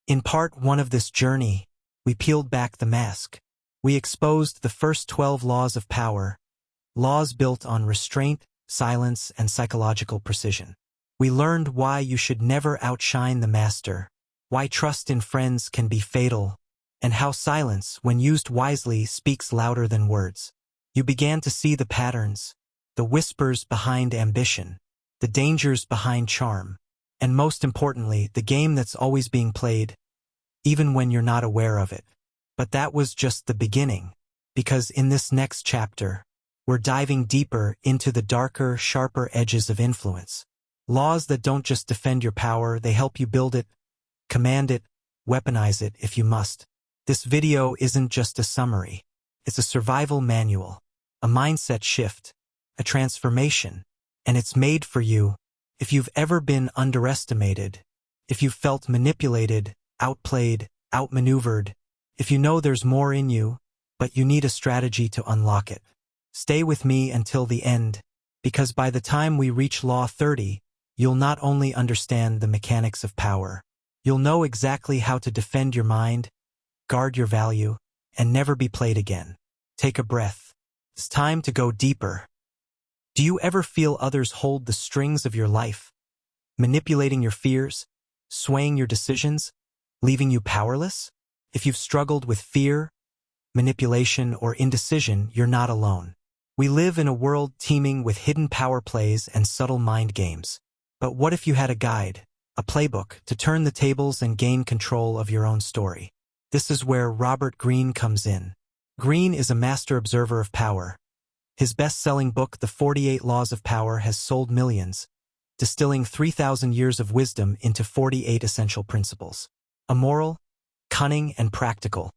In part 1 of this journey, we peeled back the mask. We exposed the first 12 laws of power, laws built on restraint, silence, and psychological precision. We learned why you should never outshine the master, why trust in friends can be fatal, and how silence, when used wisely, speaks louder than words. You began to see the patterns, the whispers behind ambition, the dangers behind charm, and most importantly, the game that's always being played, even when you're not aware of it. But that was just the beginning, because in this next chapter, we're diving deeper into the darker, sharper edges of influence. Laws that don't just defend your power, they help you build it, command it, weaponize it if you must. This video isn't just a summary. It's a survival manual, a mindset shift, a transformation, and it's made for you if you've ever been underestimated, if you've felt manipulated, outplayed, outmaneuvered, if you know there's more in you, but you need a strategy to unlock it. Stay with me until the end, because by the time we reach Law 30, you'll not only understand the mechanics of power, you'll know exactly how to defend your mind, guard your value, and never be played again. Take a breath. It's time to go deeper. Do you ever feel others hold the strings of your life, manipulating your fears, swaying your decisions, leaving you powerless? If you've struggled with fear, manipulation, or indecision, you're not alone. We live in a world teeming with hidden power plays and subtle mind games. But what if you had a guide, a playbook, to turn the tables and gain control of your own story? This is where Robert Greene comes in. Greene is a master observer of power. His best-selling book, The 48 Laws of Power, has sold millions, distilling 3,000 years of wisdom into 48 essential principles. Immoral, cunning, and practical.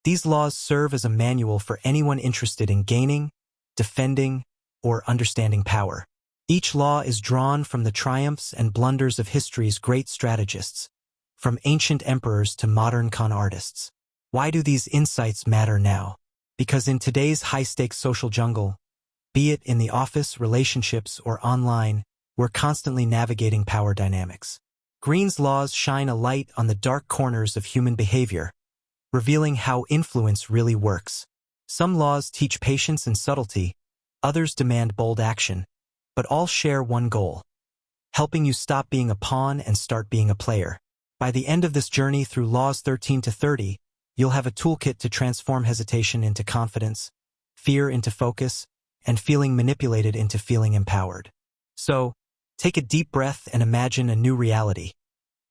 These laws serve as a manual for anyone interested in gaining, defending, or understanding power. Each law is drawn from the triumphs and blunders of history's great strategists, from ancient emperors to modern con artists. Why do these insights matter now? Because in today's high-stakes social jungle, be it in the office, relationships, or online, we're constantly navigating power dynamics. Greene's laws shine a light on the dark corners of human behavior, revealing how influence really works. Some laws teach patience and subtlety, others demand bold action, but all share one goal: helping you stop being a pawn and start being a player. By the end of this journey through Laws 13 to 30, you'll have a toolkit to transform hesitation into confidence, fear into focus, and feeling manipulated into feeling empowered. So, take a deep breath and imagine a new reality.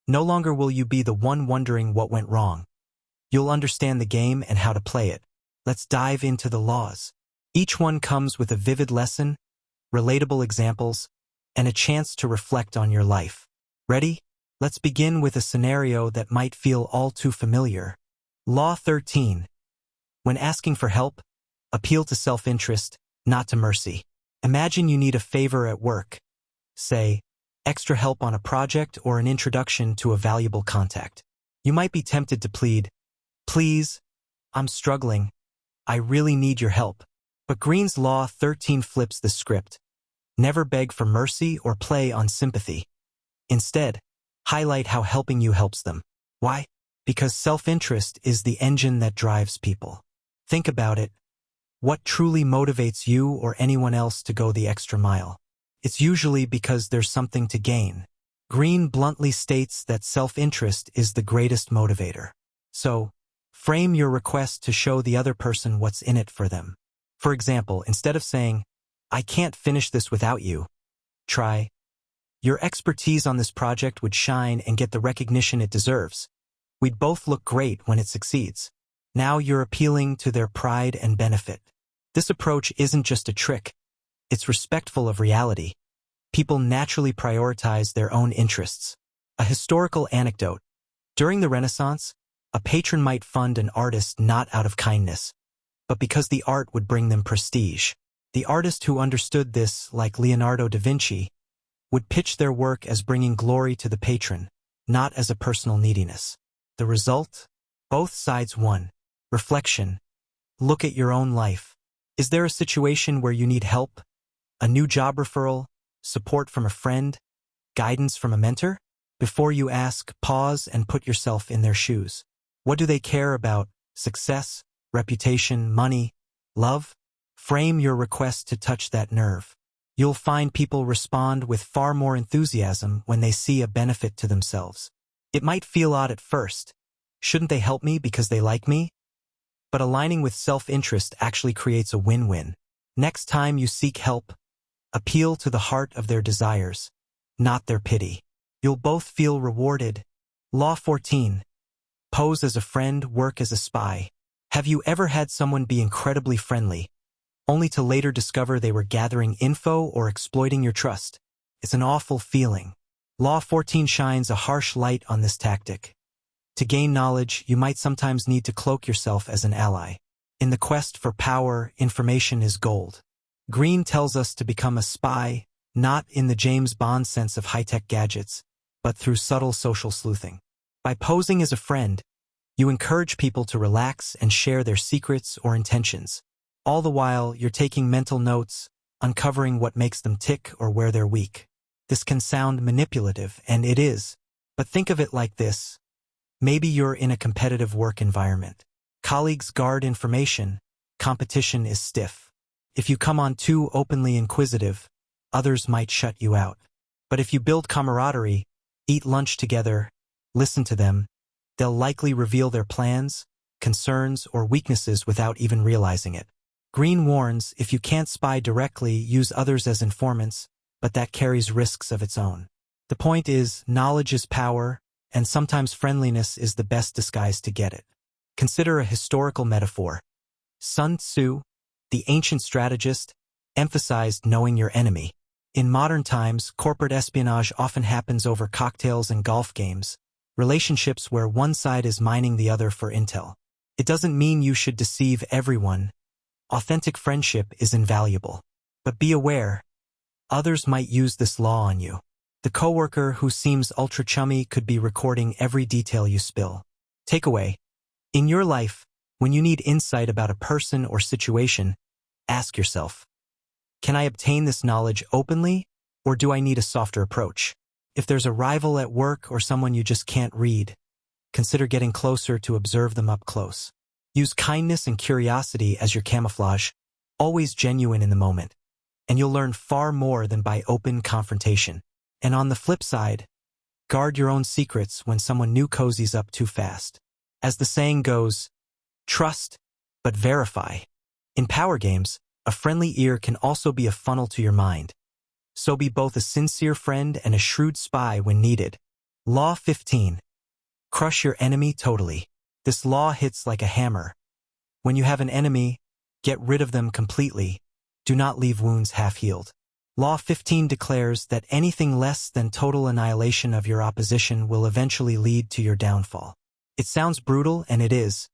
No longer will you be the one wondering what went wrong. You'll understand the game and how to play it. Let's dive into the laws. Each one comes with a vivid lesson, relatable examples, and a chance to reflect on your life. Ready? Let's begin with a scenario that might feel all too familiar. Law 13. When asking for help, appeal to self-interest, not to mercy. Imagine you need a favor at work. Say, extra help on a project or an introduction to a valuable contact. You might be tempted to plead, "Please, I'm struggling. I really need your help." But Greene's Law 13 flips the script. Never beg for mercy or play on sympathy. Instead, highlight how helping you helps them. Why? Because self-interest is the engine that drives people. Think about it. What truly motivates you or anyone else to go the extra mile? It's usually because there's something to gain. Greene bluntly states that self-interest is the greatest motivator. So, frame your request to show the other person what's in it for them. For example, instead of saying, "I can't finish this without you," try, "Your expertise on this project would shine and get the recognition it deserves. We'd both look great when it succeeds." Now you're appealing to their pride and benefit. This approach isn't just a trick. It's respectful of reality. People naturally prioritize their own interests. A historical anecdote. During the Renaissance, a patron might fund an artist not out of kindness, but because the art would bring them prestige. The artist who understood this, like Leonardo da Vinci, would pitch their work as bringing glory to the patron, not as a personal neediness. The result? Both sides won. Reflection. Look at your own life. Is there a situation where you need help? A new job referral? Support from a friend? Guidance from a mentor? Before you ask, pause and put yourself in their shoes. What do they care about? Success, reputation, money, love? Frame your request to touch that nerve. You'll find people respond with far more enthusiasm when they see a benefit to themselves. It might feel odd at first. Shouldn't they help me because they like me? But aligning with self-interest actually creates a win-win. Next time you seek help, appeal to the heart of their desires, not their pity. You'll both feel rewarded. Law 14. Pose as a friend, work as a spy. Have you ever had someone be incredibly friendly, only to later discover they were gathering info or exploiting your trust? It's an awful feeling. Law 14 shines a harsh light on this tactic. To gain knowledge, you might sometimes need to cloak yourself as an ally. In the quest for power, information is gold. Greene tells us to become a spy, not in the James Bond sense of high-tech gadgets, but through subtle social sleuthing. By posing as a friend, you encourage people to relax and share their secrets or intentions. All the while, you're taking mental notes, uncovering what makes them tick or where they're weak. This can sound manipulative, and it is, but think of it like this. Maybe you're in a competitive work environment. Colleagues guard information, competition is stiff. If you come on too openly inquisitive, others might shut you out. But if you build camaraderie, eat lunch together, listen to them, they'll likely reveal their plans, concerns, or weaknesses without even realizing it. Greene warns, if you can't spy directly, use others as informants, but that carries risks of its own. The point is, knowledge is power, and sometimes friendliness is the best disguise to get it. Consider a historical metaphor. Sun Tzu, the ancient strategist, emphasized knowing your enemy. In modern times, corporate espionage often happens over cocktails and golf games, relationships where one side is mining the other for intel. It doesn't mean you should deceive everyone. Authentic friendship is invaluable. But be aware, others might use this law on you. The coworker who seems ultra-chummy could be recording every detail you spill. Takeaway: in your life, when you need insight about a person or situation, ask yourself, can I obtain this knowledge openly, or do I need a softer approach? If there's a rival at work or someone you just can't read, consider getting closer to observe them up close. Use kindness and curiosity as your camouflage, always genuine in the moment, and you'll learn far more than by open confrontation. And on the flip side, guard your own secrets when someone new cozies up too fast. As the saying goes, trust, but verify. In power games, a friendly ear can also be a funnel to your mind. So be both a sincere friend and a shrewd spy when needed. Law 15. Crush your enemy totally. This law hits like a hammer. When you have an enemy, get rid of them completely. Do not leave wounds half-healed. Law 15 declares that anything less than total annihilation of your opposition will eventually lead to your downfall. It sounds brutal, and it is,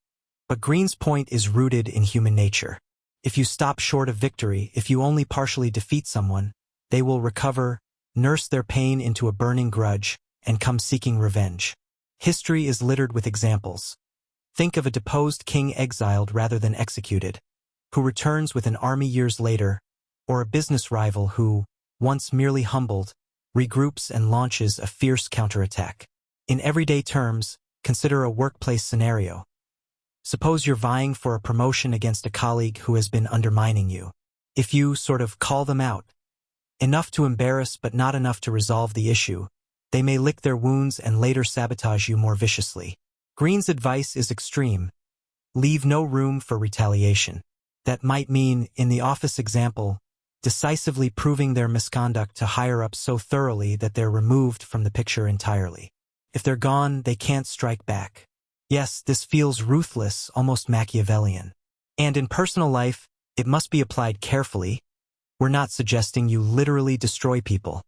but Greene's point is rooted in human nature. If you stop short of victory, if you only partially defeat someone, they will recover, nurse their pain into a burning grudge, and come seeking revenge. History is littered with examples. Think of a deposed king exiled rather than executed, who returns with an army years later, or a business rival who, once merely humbled, regroups and launches a fierce counterattack. In everyday terms, consider a workplace scenario. Suppose you're vying for a promotion against a colleague who has been undermining you. If you sort of call them out, enough to embarrass but not enough to resolve the issue, they may lick their wounds and later sabotage you more viciously. Greene's advice is extreme. Leave no room for retaliation. That might mean, in the office example, decisively proving their misconduct to higher-ups so thoroughly that they're removed from the picture entirely. If they're gone, they can't strike back. Yes, this feels ruthless, almost Machiavellian. And in personal life, it must be applied carefully. We're not suggesting you literally destroy people.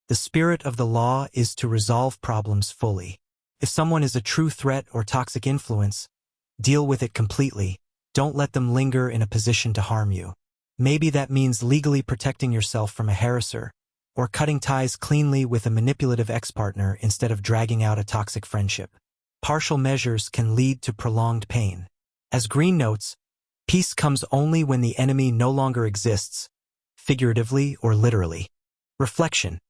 The spirit of the law is to resolve problems fully. If someone is a true threat or toxic influence, deal with it completely. Don't let them linger in a position to harm you. Maybe that means legally protecting yourself from a harasser, or cutting ties cleanly with a manipulative ex-partner instead of dragging out a toxic friendship. Partial measures can lead to prolonged pain. As Greene notes, peace comes only when the enemy no longer exists, figuratively or literally. Reflection.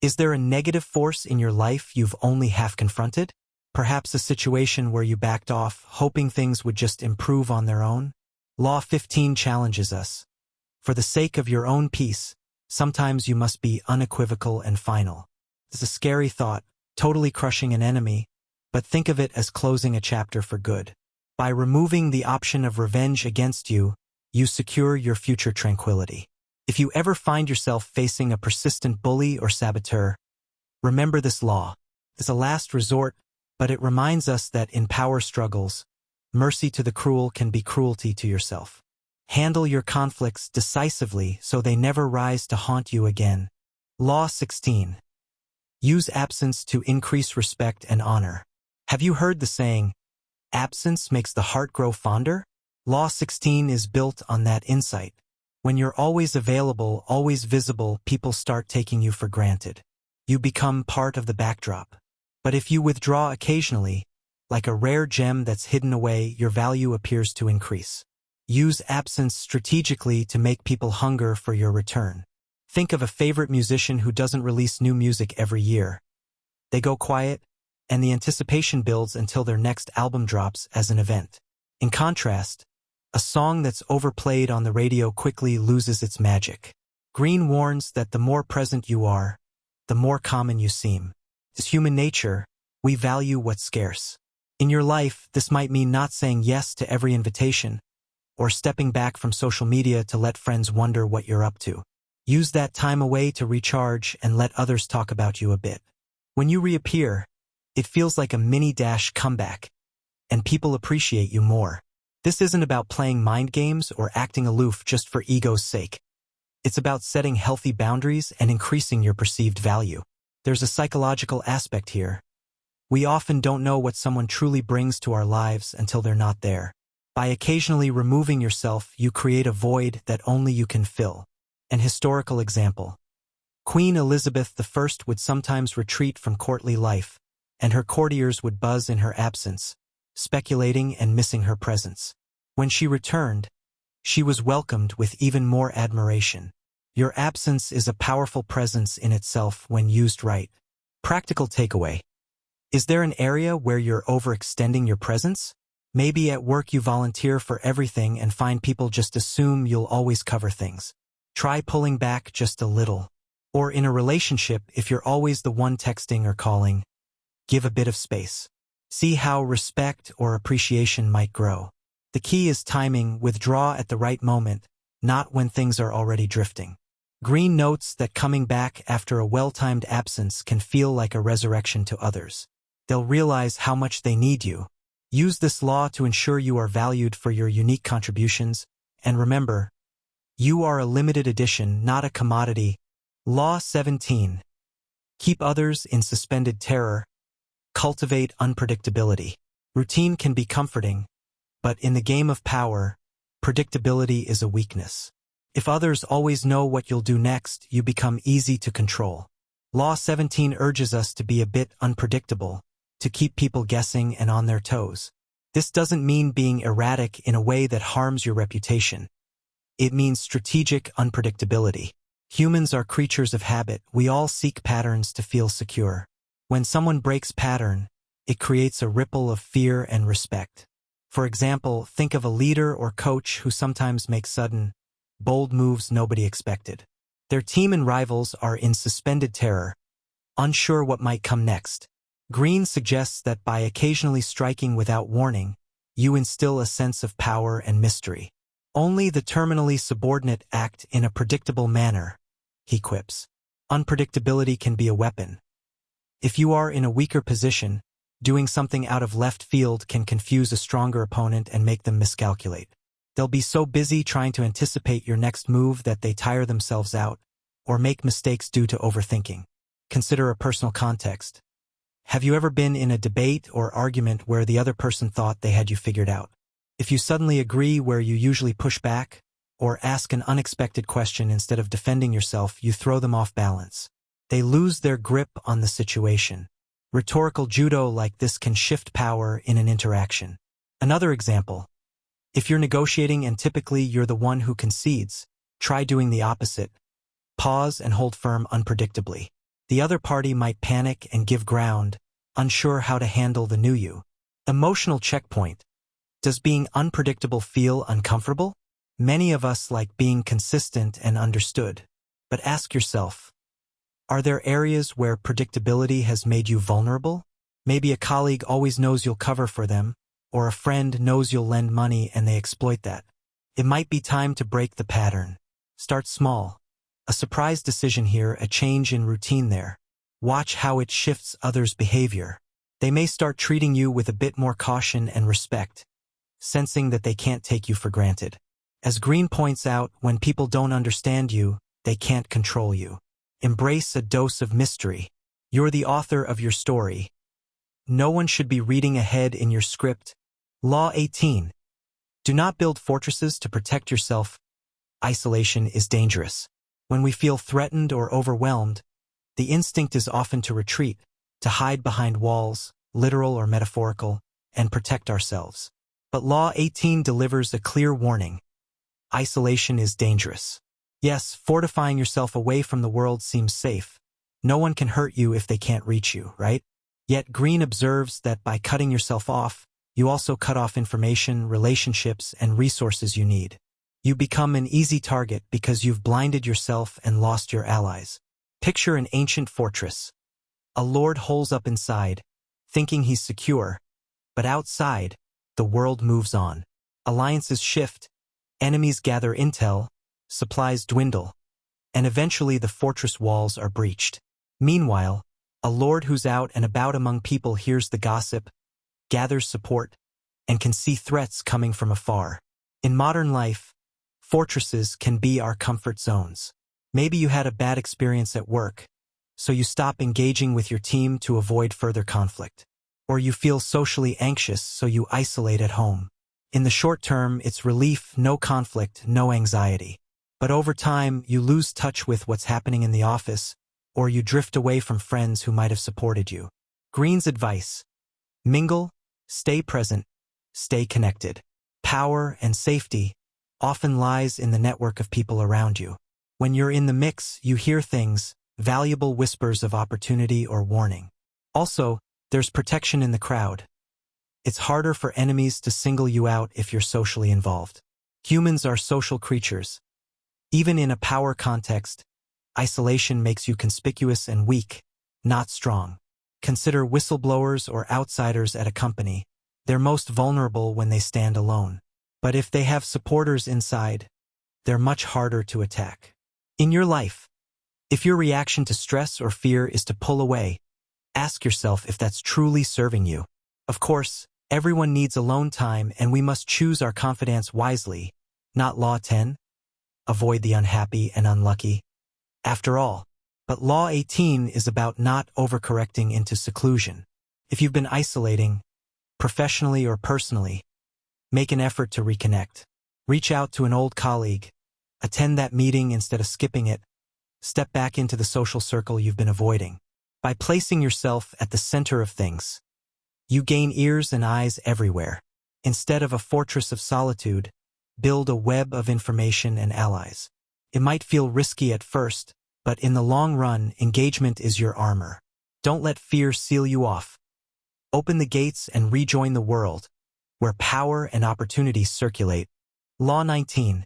Is there a negative force in your life you've only half confronted? Perhaps a situation where you backed off, hoping things would just improve on their own? Law 15 challenges us. For the sake of your own peace, sometimes you must be unequivocal and final. It's a scary thought, totally crushing an enemy, but think of it as closing a chapter for good. By removing the option of revenge against you, you secure your future tranquility. If you ever find yourself facing a persistent bully or saboteur, remember this law. It's a last resort, but it reminds us that in power struggles, mercy to the cruel can be cruelty to yourself. Handle your conflicts decisively so they never rise to haunt you again. Law 16. Use absence to increase respect and honor. Have you heard the saying, absence makes the heart grow fonder? Law 16 is built on that insight. When you're always available, always visible, people start taking you for granted. You become part of the backdrop. But if you withdraw occasionally, like a rare gem that's hidden away, your value appears to increase. Use absence strategically to make people hunger for your return. Think of a favorite musician who doesn't release new music every year. They go quiet, and the anticipation builds until their next album drops as an event. In contrast, a song that's overplayed on the radio quickly loses its magic. Greene warns that the more present you are, the more common you seem. It's human nature, we value what's scarce. In your life, this might mean not saying yes to every invitation, or stepping back from social media to let friends wonder what you're up to. Use that time away to recharge and let others talk about you a bit. When you reappear, it feels like a mini-dash comeback, and people appreciate you more. This isn't about playing mind games or acting aloof just for ego's sake. It's about setting healthy boundaries and increasing your perceived value. There's a psychological aspect here. We often don't know what someone truly brings to our lives until they're not there. By occasionally removing yourself, you create a void that only you can fill. An historical example. Queen Elizabeth I would sometimes retreat from courtly life, and her courtiers would buzz in her absence, speculating and missing her presence. When she returned, she was welcomed with even more admiration. Your absence is a powerful presence in itself when used right. Practical takeaway. Is there an area where you're overextending your presence? Maybe at work you volunteer for everything and find people just assume you'll always cover things. Try pulling back just a little. Or in a relationship, if you're always the one texting or calling, give a bit of space. See how respect or appreciation might grow. The key is timing, withdraw at the right moment, not when things are already drifting. Greene notes that coming back after a well-timed absence can feel like a resurrection to others. They'll realize how much they need you. Use this law to ensure you are valued for your unique contributions, and remember, you are a limited edition, not a commodity. Law 17. Keep others in suspended terror. Cultivate unpredictability. Routine can be comforting, but in the game of power, predictability is a weakness. If others always know what you'll do next, you become easy to control. Law 17 urges us to be a bit unpredictable, to keep people guessing and on their toes. This doesn't mean being erratic in a way that harms your reputation. It means strategic unpredictability. Humans are creatures of habit. We all seek patterns to feel secure. When someone breaks pattern, it creates a ripple of fear and respect. For example, think of a leader or coach who sometimes makes sudden, bold moves nobody expected. Their team and rivals are in suspended terror, unsure what might come next. Greene suggests that by occasionally striking without warning, you instill a sense of power and mystery. Only the terminally subordinate act in a predictable manner, he quips. Unpredictability can be a weapon. If you are in a weaker position, doing something out of left field can confuse a stronger opponent and make them miscalculate. They'll be so busy trying to anticipate your next move that they tire themselves out, or make mistakes due to overthinking. Consider a personal context. Have you ever been in a debate or argument where the other person thought they had you figured out? If you suddenly agree where you usually push back, or ask an unexpected question instead of defending yourself, you throw them off balance. They lose their grip on the situation. Rhetorical judo like this can shift power in an interaction. Another example. If you're negotiating and typically you're the one who concedes, try doing the opposite. Pause and hold firm unpredictably. The other party might panic and give ground, unsure how to handle the new you. Emotional checkpoint. Does being unpredictable feel uncomfortable? Many of us like being consistent and understood. But ask yourself, are there areas where predictability has made you vulnerable? Maybe a colleague always knows you'll cover for them, or a friend knows you'll lend money and they exploit that. It might be time to break the pattern. Start small. A surprise decision here, a change in routine there. Watch how it shifts others' behavior. They may start treating you with a bit more caution and respect, sensing that they can't take you for granted. As Greene points out, when people don't understand you, they can't control you. Embrace a dose of mystery. You're the author of your story. No one should be reading ahead in your script. Law 18. Do not build fortresses to protect yourself. Isolation is dangerous. When we feel threatened or overwhelmed, the instinct is often to retreat, to hide behind walls, literal or metaphorical, and protect ourselves. But Law 18 delivers a clear warning. Isolation is dangerous. Yes, fortifying yourself away from the world seems safe. No one can hurt you if they can't reach you, right? Yet Greene observes that by cutting yourself off, you also cut off information, relationships, and resources you need. You become an easy target because you've blinded yourself and lost your allies. Picture an ancient fortress. A lord holes up inside, thinking he's secure, but outside, the world moves on. Alliances shift, enemies gather intel, supplies dwindle, and eventually the fortress walls are breached. Meanwhile, a lord who's out and about among people hears the gossip, gathers support, and can see threats coming from afar. In modern life, fortresses can be our comfort zones. Maybe you had a bad experience at work, so you stop engaging with your team to avoid further conflict. Or you feel socially anxious, so you isolate at home. In the short term, it's relief, no conflict, no anxiety. But over time, you lose touch with what's happening in the office, or you drift away from friends who might have supported you. Greene's advice: mingle, stay present, stay connected. Power and safety often lies in the network of people around you. When you're in the mix, you hear things, valuable whispers of opportunity or warning. Also, there's protection in the crowd. It's harder for enemies to single you out if you're socially involved. Humans are social creatures. Even in a power context, isolation makes you conspicuous and weak, not strong. Consider whistleblowers or outsiders at a company. They're most vulnerable when they stand alone. But if they have supporters inside, they're much harder to attack. In your life, if your reaction to stress or fear is to pull away, ask yourself if that's truly serving you. Of course, everyone needs alone time, and we must choose our confidence wisely. Not Law 10. Avoid the unhappy and unlucky. After all, but Law 18 is about not overcorrecting into seclusion. If you've been isolating, professionally or personally, make an effort to reconnect. Reach out to an old colleague. Attend that meeting instead of skipping it. Step back into the social circle you've been avoiding. By placing yourself at the center of things, you gain ears and eyes everywhere. Instead of a fortress of solitude, build a web of information and allies. It might feel risky at first, but in the long run, engagement is your armor. Don't let fear seal you off. Open the gates and rejoin the world, where power and opportunity circulate. Law 19.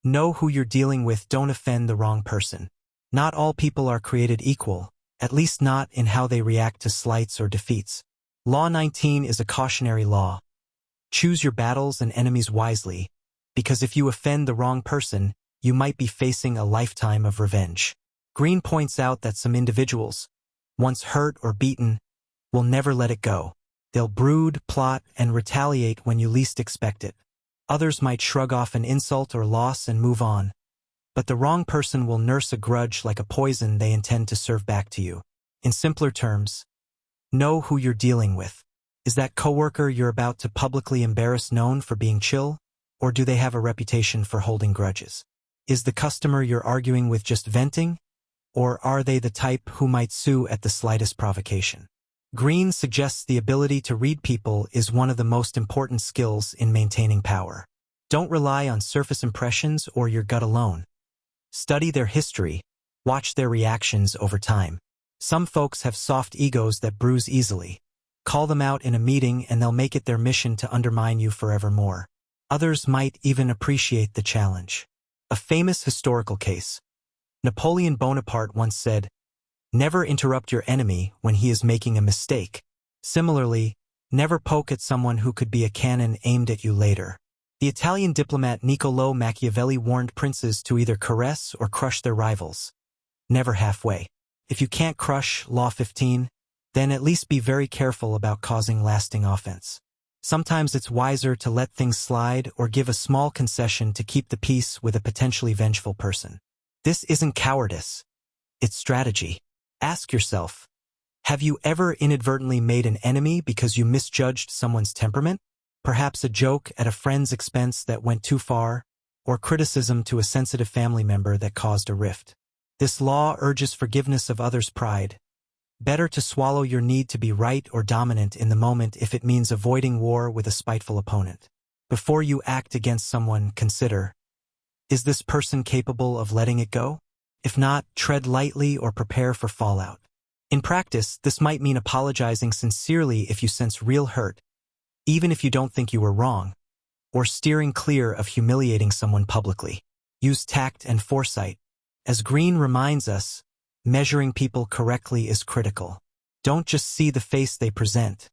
Know who you're dealing with. Don't offend the wrong person. Not all people are created equal, at least not in how they react to slights or defeats. Law 19 is a cautionary law. Choose your battles and enemies wisely, because if you offend the wrong person, you might be facing a lifetime of revenge. Greene points out that some individuals, once hurt or beaten, will never let it go. They'll brood, plot, and retaliate when you least expect it. Others might shrug off an insult or loss and move on. But the wrong person will nurse a grudge like a poison they intend to serve back to you. In simpler terms, know who you're dealing with. Is that coworker you're about to publicly embarrass known for being chill, or do they have a reputation for holding grudges? Is the customer you're arguing with just venting, or are they the type who might sue at the slightest provocation? Greene suggests the ability to read people is one of the most important skills in maintaining power. Don't rely on surface impressions or your gut alone. Study their history, watch their reactions over time. Some folks have soft egos that bruise easily. Call them out in a meeting and they'll make it their mission to undermine you forevermore. Others might even appreciate the challenge. A famous historical case. Napoleon Bonaparte once said, "Never interrupt your enemy when he is making a mistake." Similarly, never poke at someone who could be a cannon aimed at you later. The Italian diplomat Niccolò Machiavelli warned princes to either caress or crush their rivals. Never halfway. If you can't crush Law 15, then at least be very careful about causing lasting offense. Sometimes it's wiser to let things slide or give a small concession to keep the peace with a potentially vengeful person. This isn't cowardice. It's strategy. Ask yourself, have you ever inadvertently made an enemy because you misjudged someone's temperament? Perhaps a joke at a friend's expense that went too far, or criticism to a sensitive family member that caused a rift. This law urges forgiveness of others' pride. Better to swallow your need to be right or dominant in the moment if it means avoiding war with a spiteful opponent. Before you act against someone, consider, is this person capable of letting it go? If not, tread lightly or prepare for fallout. In practice, this might mean apologizing sincerely if you sense real hurt, even if you don't think you were wrong, or steering clear of humiliating someone publicly. Use tact and foresight. As Greene reminds us, measuring people correctly is critical. Don't just see the face they present.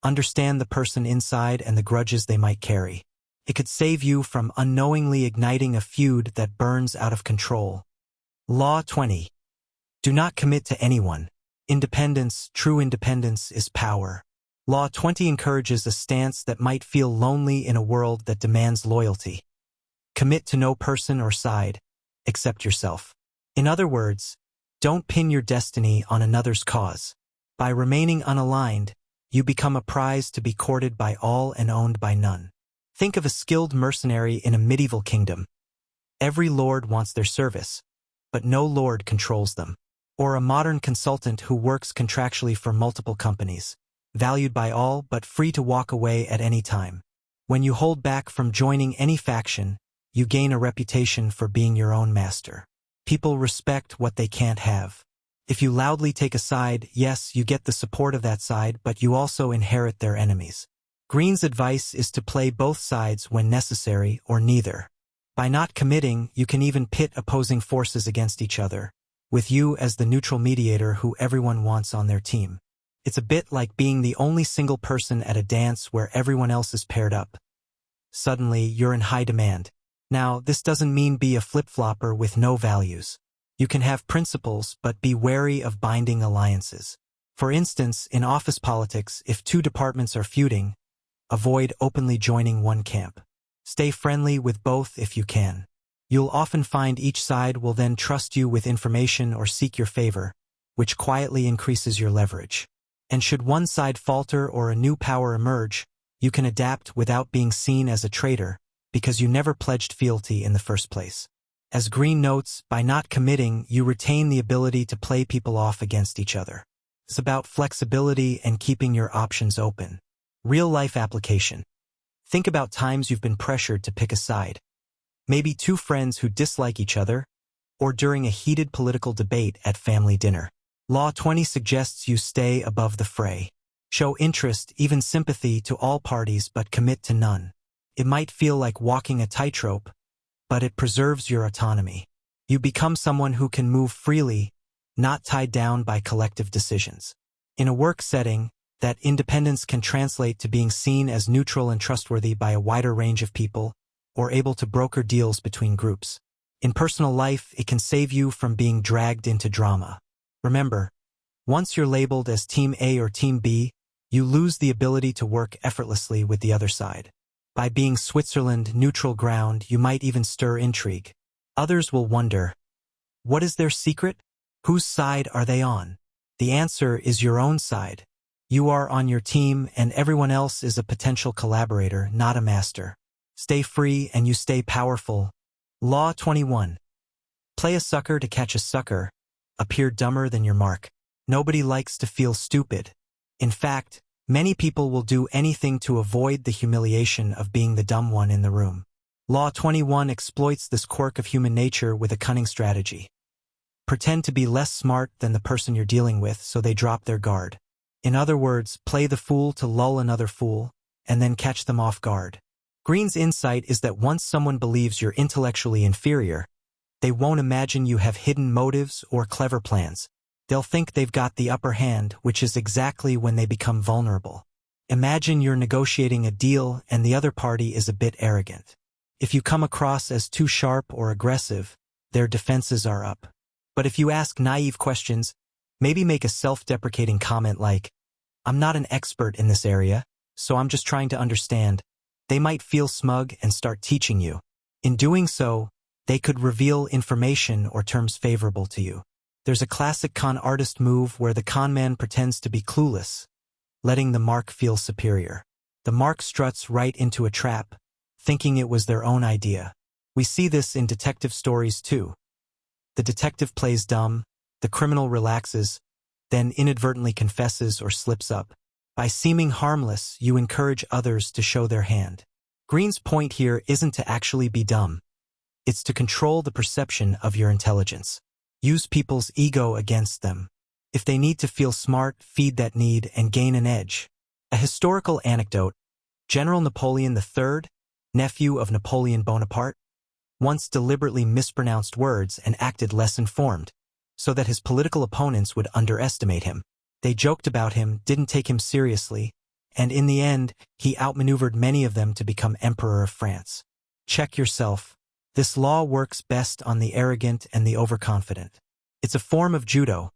Understand the person inside and the grudges they might carry. It could save you from unknowingly igniting a feud that burns out of control. Law 20. Do not commit to anyone. Independence, true independence, is power. Law 20 encourages a stance that might feel lonely in a world that demands loyalty. Commit to no person or side, except yourself. In other words, don't pin your destiny on another's cause. By remaining unaligned, you become a prize to be courted by all and owned by none. Think of a skilled mercenary in a medieval kingdom. Every lord wants their service, but no lord controls them. Or a modern consultant who works contractually for multiple companies, valued by all but free to walk away at any time. When you hold back from joining any faction, you gain a reputation for being your own master. People respect what they can't have. If you loudly take a side, yes, you get the support of that side, but you also inherit their enemies. Greene's advice is to play both sides when necessary, or neither. By not committing, you can even pit opposing forces against each other, with you as the neutral mediator who everyone wants on their team. It's a bit like being the only single person at a dance where everyone else is paired up. Suddenly, you're in high demand. Now, this doesn't mean be a flip-flopper with no values. You can have principles, but be wary of binding alliances. For instance, in office politics, if two departments are feuding, avoid openly joining one camp. Stay friendly with both if you can. You'll often find each side will then trust you with information or seek your favor, which quietly increases your leverage. And should one side falter or a new power emerge, you can adapt without being seen as a traitor, because you never pledged fealty in the first place. As Greene notes, by not committing, you retain the ability to play people off against each other. It's about flexibility and keeping your options open. Real-life application. Think about times you've been pressured to pick a side. Maybe two friends who dislike each other, or during a heated political debate at family dinner. Law 20 suggests you stay above the fray. Show interest, even sympathy, to all parties but commit to none. It might feel like walking a tightrope, but it preserves your autonomy. You become someone who can move freely, not tied down by collective decisions. In a work setting, that independence can translate to being seen as neutral and trustworthy by a wider range of people, or able to broker deals between groups. In personal life, it can save you from being dragged into drama. Remember, once you're labeled as Team A or Team B, you lose the ability to work effortlessly with the other side. By being Switzerland neutral ground, you might even stir intrigue. Others will wonder, what is their secret? Whose side are they on? The answer is your own side. You are on your team, and everyone else is a potential collaborator, not a master. Stay free and you stay powerful. Law 21. Play a sucker to catch a sucker. Appear dumber than your mark. Nobody likes to feel stupid. In fact, many people will do anything to avoid the humiliation of being the dumb one in the room. Law 21 exploits this quirk of human nature with a cunning strategy. Pretend to be less smart than the person you're dealing with so they drop their guard. In other words, play the fool to lull another fool, and then catch them off guard. Greene's insight is that once someone believes you're intellectually inferior, they won't imagine you have hidden motives or clever plans. They'll think they've got the upper hand, which is exactly when they become vulnerable. Imagine you're negotiating a deal and the other party is a bit arrogant. If you come across as too sharp or aggressive, their defenses are up. But if you ask naive questions, maybe make a self-deprecating comment like, "I'm not an expert in this area, so I'm just trying to understand," they might feel smug and start teaching you. In doing so, they could reveal information or terms favorable to you. There's a classic con artist move where the con man pretends to be clueless, letting the mark feel superior. The mark struts right into a trap, thinking it was their own idea. We see this in detective stories too. The detective plays dumb, the criminal relaxes, then inadvertently confesses or slips up. By seeming harmless, you encourage others to show their hand. Greene's point here isn't to actually be dumb. It's to control the perception of your intelligence. Use people's ego against them. If they need to feel smart, feed that need and gain an edge. A historical anecdote: General Napoleon III, nephew of Napoleon Bonaparte, once deliberately mispronounced words and acted less informed, so that his political opponents would underestimate him. They joked about him, didn't take him seriously, and in the end, he outmaneuvered many of them to become Emperor of France. Check yourself. This law works best on the arrogant and the overconfident. It's a form of judo,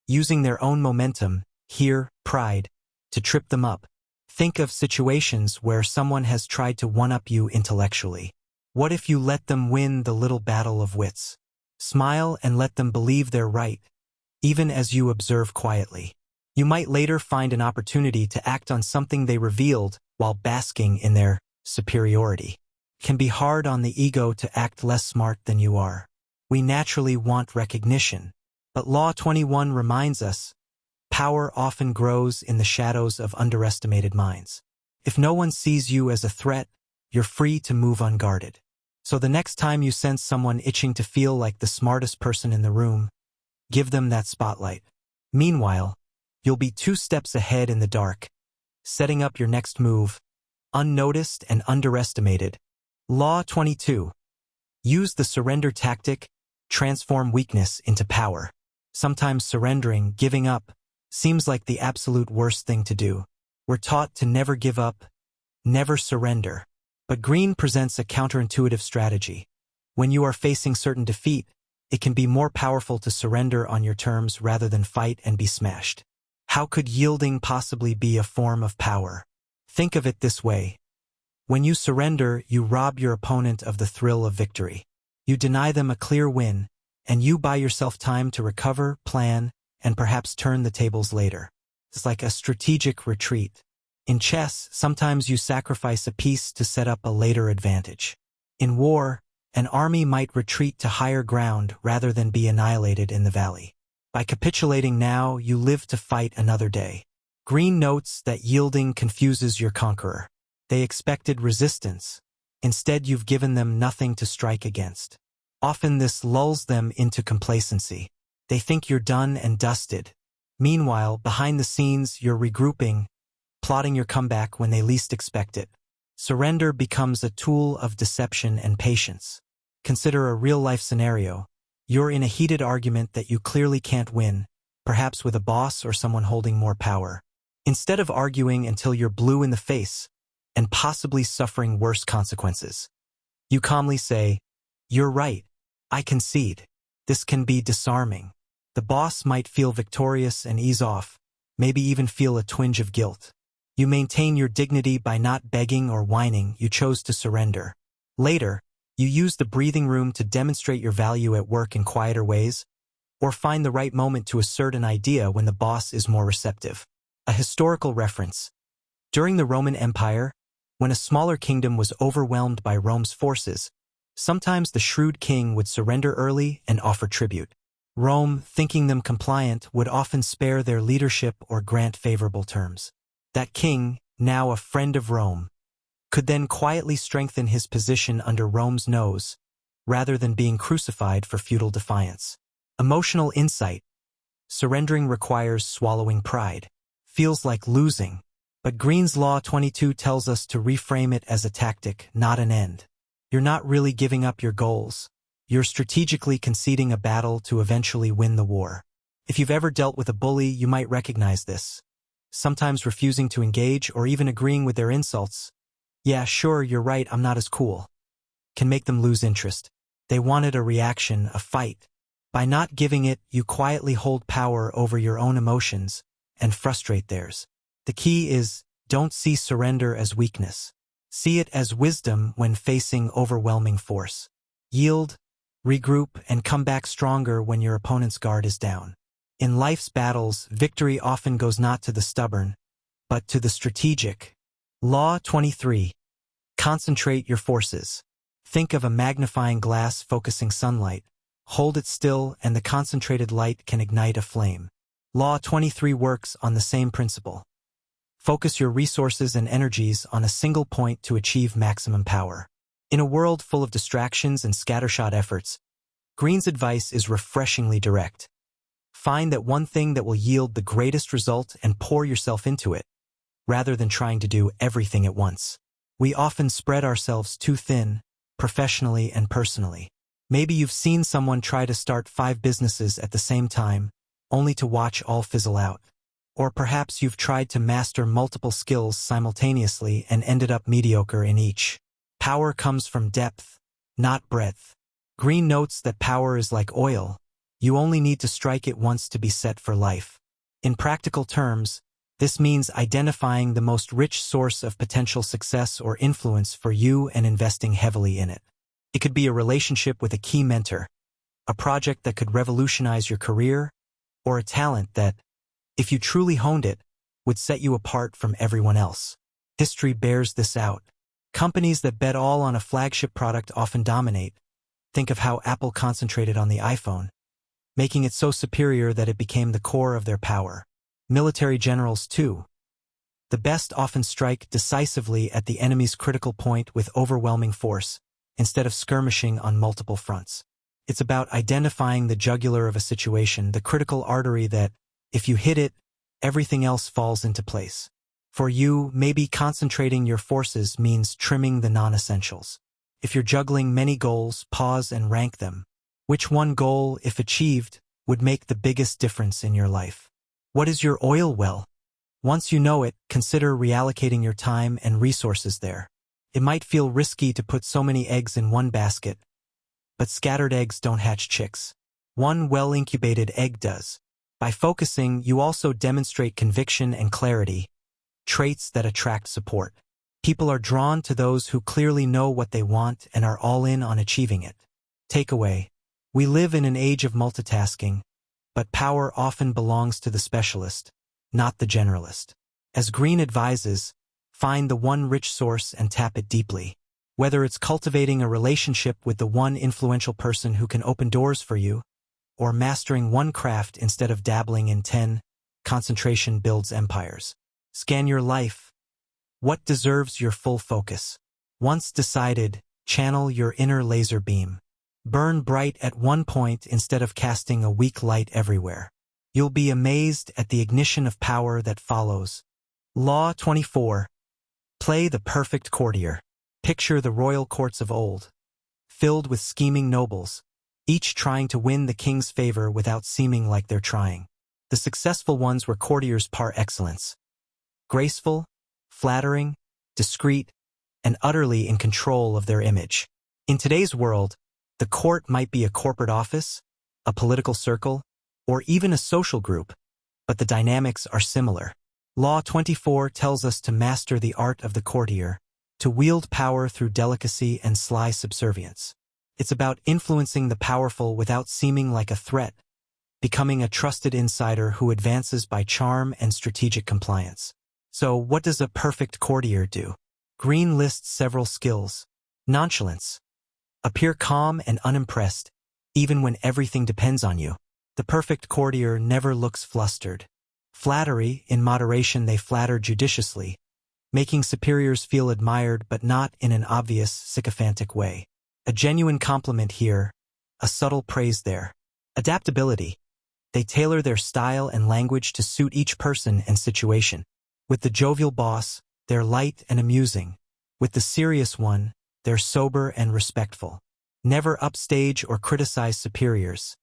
using their own momentum, here, pride, to trip them up. Think of situations where someone has tried to one-up you intellectually. What if you let them win the little battle of wits? Smile and let them believe they're right, even as you observe quietly. You might later find an opportunity to act on something they revealed while basking in their superiority. It can be hard on the ego to act less smart than you are. We naturally want recognition. But Law 21 reminds us, power often grows in the shadows of underestimated minds. If no one sees you as a threat, you're free to move unguarded. So the next time you sense someone itching to feel like the smartest person in the room, give them that spotlight. Meanwhile, you'll be 2 steps ahead in the dark, setting up your next move, unnoticed and underestimated. Law 22. Use the surrender tactic, transform weakness into power. Sometimes surrendering, giving up, seems like the absolute worst thing to do. We're taught to never give up, never surrender. But Greene presents a counterintuitive strategy. When you are facing certain defeat, it can be more powerful to surrender on your terms rather than fight and be smashed. How could yielding possibly be a form of power? Think of it this way. When you surrender, you rob your opponent of the thrill of victory. You deny them a clear win, and you buy yourself time to recover, plan, and perhaps turn the tables later. It's like a strategic retreat. In chess, sometimes you sacrifice a piece to set up a later advantage. In war, an army might retreat to higher ground rather than be annihilated in the valley. By capitulating now, you live to fight another day. Greene notes that yielding confuses your conqueror. They expected resistance. Instead, you've given them nothing to strike against. Often this lulls them into complacency. They think you're done and dusted. Meanwhile, behind the scenes, you're regrouping, plotting your comeback when they least expect it. Surrender becomes a tool of deception and patience. Consider a real-life scenario. You're in a heated argument that you clearly can't win, perhaps with a boss or someone holding more power. Instead of arguing until you're blue in the face and possibly suffering worse consequences, you calmly say, "You're right. I concede." This can be disarming. The boss might feel victorious and ease off, maybe even feel a twinge of guilt. You maintain your dignity by not begging or whining. You chose to surrender. Later, you use the breathing room to demonstrate your value at work in quieter ways, or find the right moment to assert an idea when the boss is more receptive. A historical reference. During the Roman Empire, when a smaller kingdom was overwhelmed by Rome's forces, sometimes the shrewd king would surrender early and offer tribute. Rome, thinking them compliant, would often spare their leadership or grant favorable terms. That king, now a friend of Rome, could then quietly strengthen his position under Rome's nose, rather than being crucified for futile defiance. Emotional insight. Surrendering requires swallowing pride. Feels like losing. But Greene's Law 22 tells us to reframe it as a tactic, not an end. You're not really giving up your goals. You're strategically conceding a battle to eventually win the war. If you've ever dealt with a bully, you might recognize this. Sometimes refusing to engage or even agreeing with their insults. Yeah, sure, you're right, I'm not as cool. Can make them lose interest. They wanted a reaction, a fight. By not giving it, you quietly hold power over your own emotions and frustrate theirs. The key is, don't see surrender as weakness. See it as wisdom when facing overwhelming force. Yield, regroup, and come back stronger when your opponent's guard is down. In life's battles, victory often goes not to the stubborn, but to the strategic. Law 23. Concentrate your forces. Think of a magnifying glass focusing sunlight. Hold it still, and the concentrated light can ignite a flame. Law 23 works on the same principle. Focus your resources and energies on a single point to achieve maximum power. In a world full of distractions and scattershot efforts, Greene's advice is refreshingly direct. Find that one thing that will yield the greatest result and pour yourself into it, rather than trying to do everything at once. We often spread ourselves too thin, professionally and personally. Maybe you've seen someone try to start 5 businesses at the same time, only to watch all fizzle out. Or perhaps you've tried to master multiple skills simultaneously and ended up mediocre in each. Power comes from depth, not breadth. Greene notes that power is like oil. You only need to strike it once to be set for life. In practical terms, this means identifying the most rich source of potential success or influence for you and investing heavily in it. It could be a relationship with a key mentor, a project that could revolutionize your career, or a talent that, if you truly honed it, would set you apart from everyone else. History bears this out. Companies that bet all on a flagship product often dominate. Think of how Apple concentrated on the iPhone, making it so superior that it became the core of their power. Military generals, too. The best often strike decisively at the enemy's critical point with overwhelming force, instead of skirmishing on multiple fronts. It's about identifying the jugular of a situation, the critical artery that, if you hit it, everything else falls into place. For you, maybe concentrating your forces means trimming the non-essentials. If you're juggling many goals, pause and rank them. Which one goal, if achieved, would make the biggest difference in your life? What is your oil well? Once you know it, consider reallocating your time and resources there. It might feel risky to put so many eggs in one basket, but scattered eggs don't hatch chicks. One well-incubated egg does. By focusing, you also demonstrate conviction and clarity, traits that attract support. People are drawn to those who clearly know what they want and are all in on achieving it. Takeaway: we live in an age of multitasking, but power often belongs to the specialist, not the generalist. As Greene advises, find the one rich source and tap it deeply. Whether it's cultivating a relationship with the one influential person who can open doors for you, or mastering one craft instead of dabbling in 10, concentration builds empires. Scan your life. What deserves your full focus? Once decided, channel your inner laser beam. Burn bright at one point instead of casting a weak light everywhere. You'll be amazed at the ignition of power that follows. Law 24. Play the perfect courtier. Picture the royal courts of old, filled with scheming nobles, each trying to win the king's favor without seeming like they're trying. The successful ones were courtiers par excellence. Graceful, flattering, discreet, and utterly in control of their image. In today's world, the court might be a corporate office, a political circle, or even a social group, but the dynamics are similar. Law 24 tells us to master the art of the courtier, to wield power through delicacy and sly subservience. It's about influencing the powerful without seeming like a threat, becoming a trusted insider who advances by charm and strategic compliance. So, what does a perfect courtier do? Greene lists several skills. Nonchalance. Appear calm and unimpressed, even when everything depends on you. The perfect courtier never looks flustered. Flattery, in moderation they flatter judiciously, making superiors feel admired but not in an obvious, sycophantic way. A genuine compliment here, a subtle praise there. Adaptability. They tailor their style and language to suit each person and situation. With the jovial boss, they're light and amusing. With the serious one, they're sober and respectful. Never upstage or criticize superiors.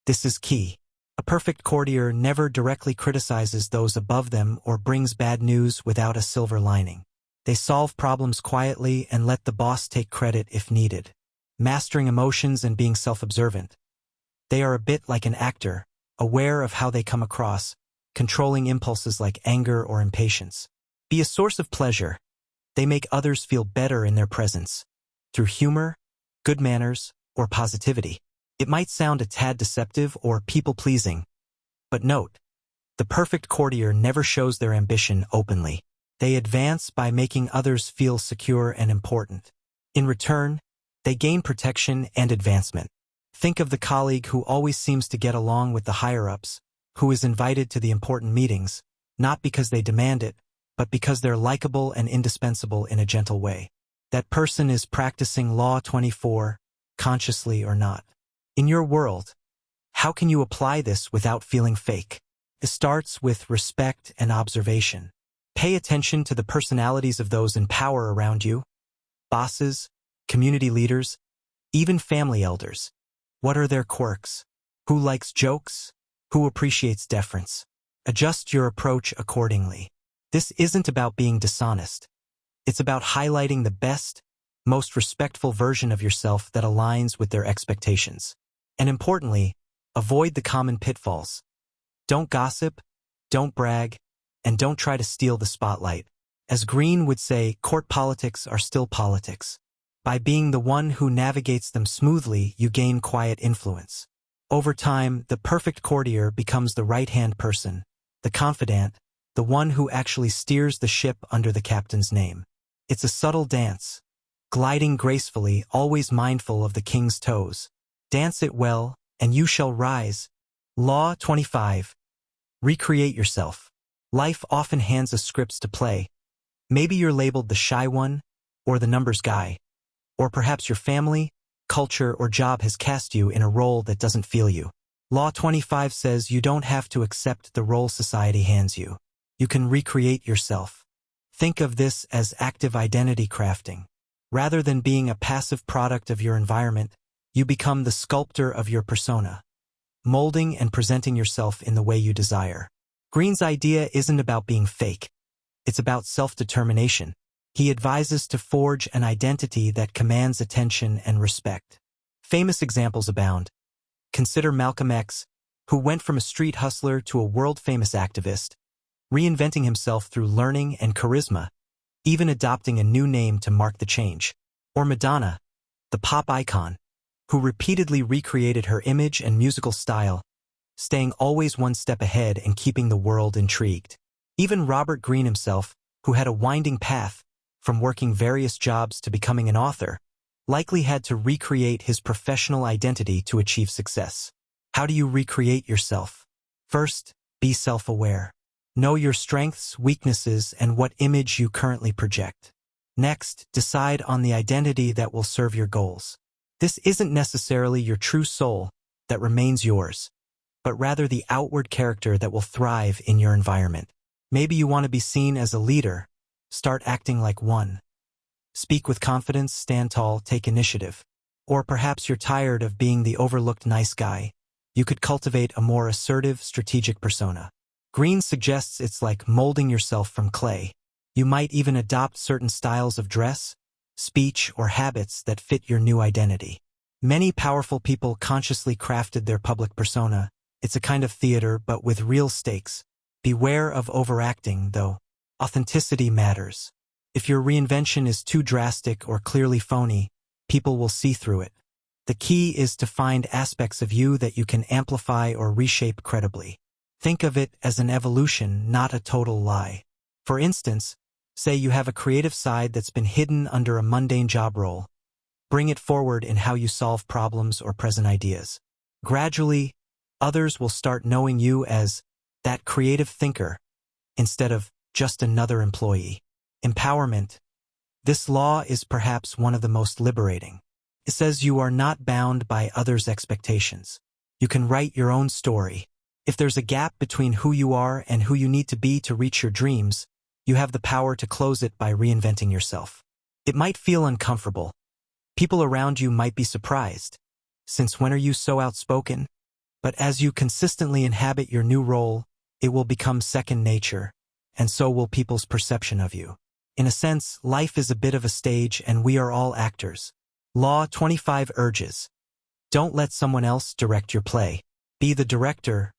This is key. A perfect courtier never directly criticizes those above them or brings bad news without a silver lining. They solve problems quietly and let the boss take credit if needed. Mastering emotions and being self-observant. They are a bit like an actor, aware of how they come across, controlling impulses like anger or impatience. Be a source of pleasure. They make others feel better in their presence, through humor, good manners, or positivity. It might sound a tad deceptive or people-pleasing, but note, the perfect courtier never shows their ambition openly. They advance by making others feel secure and important. In return, they gain protection and advancement. Think of the colleague who always seems to get along with the higher-ups, who is invited to the important meetings, not because they demand it, but because they're likable and indispensable in a gentle way. That person is practicing Law 24, consciously or not. In your world, how can you apply this without feeling fake? It starts with respect and observation. Pay attention to the personalities of those in power around you, bosses, community leaders, even family elders. What are their quirks? Who likes jokes? Who appreciates deference? Adjust your approach accordingly. This isn't about being dishonest. It's about highlighting the best, most respectful version of yourself that aligns with their expectations. And importantly, avoid the common pitfalls. Don't gossip, don't brag, and don't try to steal the spotlight. As Greene would say, court politics are still politics. By being the one who navigates them smoothly, you gain quiet influence. Over time, the perfect courtier becomes the right-hand person, the confidant, the one who actually steers the ship under the captain's name. It's a subtle dance, gliding gracefully, always mindful of the king's toes. Dance it well, and you shall rise. Law 25. Recreate yourself. Life often hands us scripts to play. Maybe you're labeled the shy one, or the numbers guy. Or perhaps your family, culture, or job has cast you in a role that doesn't feel you. Law 25 says you don't have to accept the role society hands you. You can recreate yourself. Think of this as active identity crafting. Rather than being a passive product of your environment, you become the sculptor of your persona, molding and presenting yourself in the way you desire. Greene's idea isn't about being fake. It's about self-determination. He advises to forge an identity that commands attention and respect. Famous examples abound. Consider Malcolm X, who went from a street hustler to a world-famous activist, reinventing himself through learning and charisma, even adopting a new name to mark the change. Or Madonna, the pop icon, who repeatedly recreated her image and musical style, staying always one step ahead and keeping the world intrigued. Even Robert Greene himself, who had a winding path, from working various jobs to becoming an author, likely had to recreate his professional identity to achieve success. How do you recreate yourself? First, be self-aware. Know your strengths, weaknesses, and what image you currently project. Next, decide on the identity that will serve your goals. This isn't necessarily your true soul that remains yours, but rather the outward character that will thrive in your environment. Maybe you want to be seen as a leader. Start acting like one. Speak with confidence, stand tall, take initiative. Or perhaps you're tired of being the overlooked nice guy. You could cultivate a more assertive, strategic persona. Greene suggests it's like molding yourself from clay. You might even adopt certain styles of dress, speech, or habits that fit your new identity. Many powerful people consciously crafted their public persona. It's a kind of theater, but with real stakes. Beware of overacting, though. Authenticity matters. If your reinvention is too drastic or clearly phony, people will see through it. The key is to find aspects of you that you can amplify or reshape credibly. Think of it as an evolution, not a total lie. For instance, say you have a creative side that's been hidden under a mundane job role. Bring it forward in how you solve problems or present ideas. Gradually, others will start knowing you as that creative thinker instead of just another employee. Empowerment. This law is perhaps one of the most liberating. It says you are not bound by others' expectations. You can write your own story. If there's a gap between who you are and who you need to be to reach your dreams, you have the power to close it by reinventing yourself. It might feel uncomfortable. People around you might be surprised. Since when are you so outspoken? But as you consistently inhabit your new role, it will become second nature, and so will people's perception of you. In a sense, life is a bit of a stage and we are all actors. Law 25 urges. Don't let someone else direct your play. Be the director.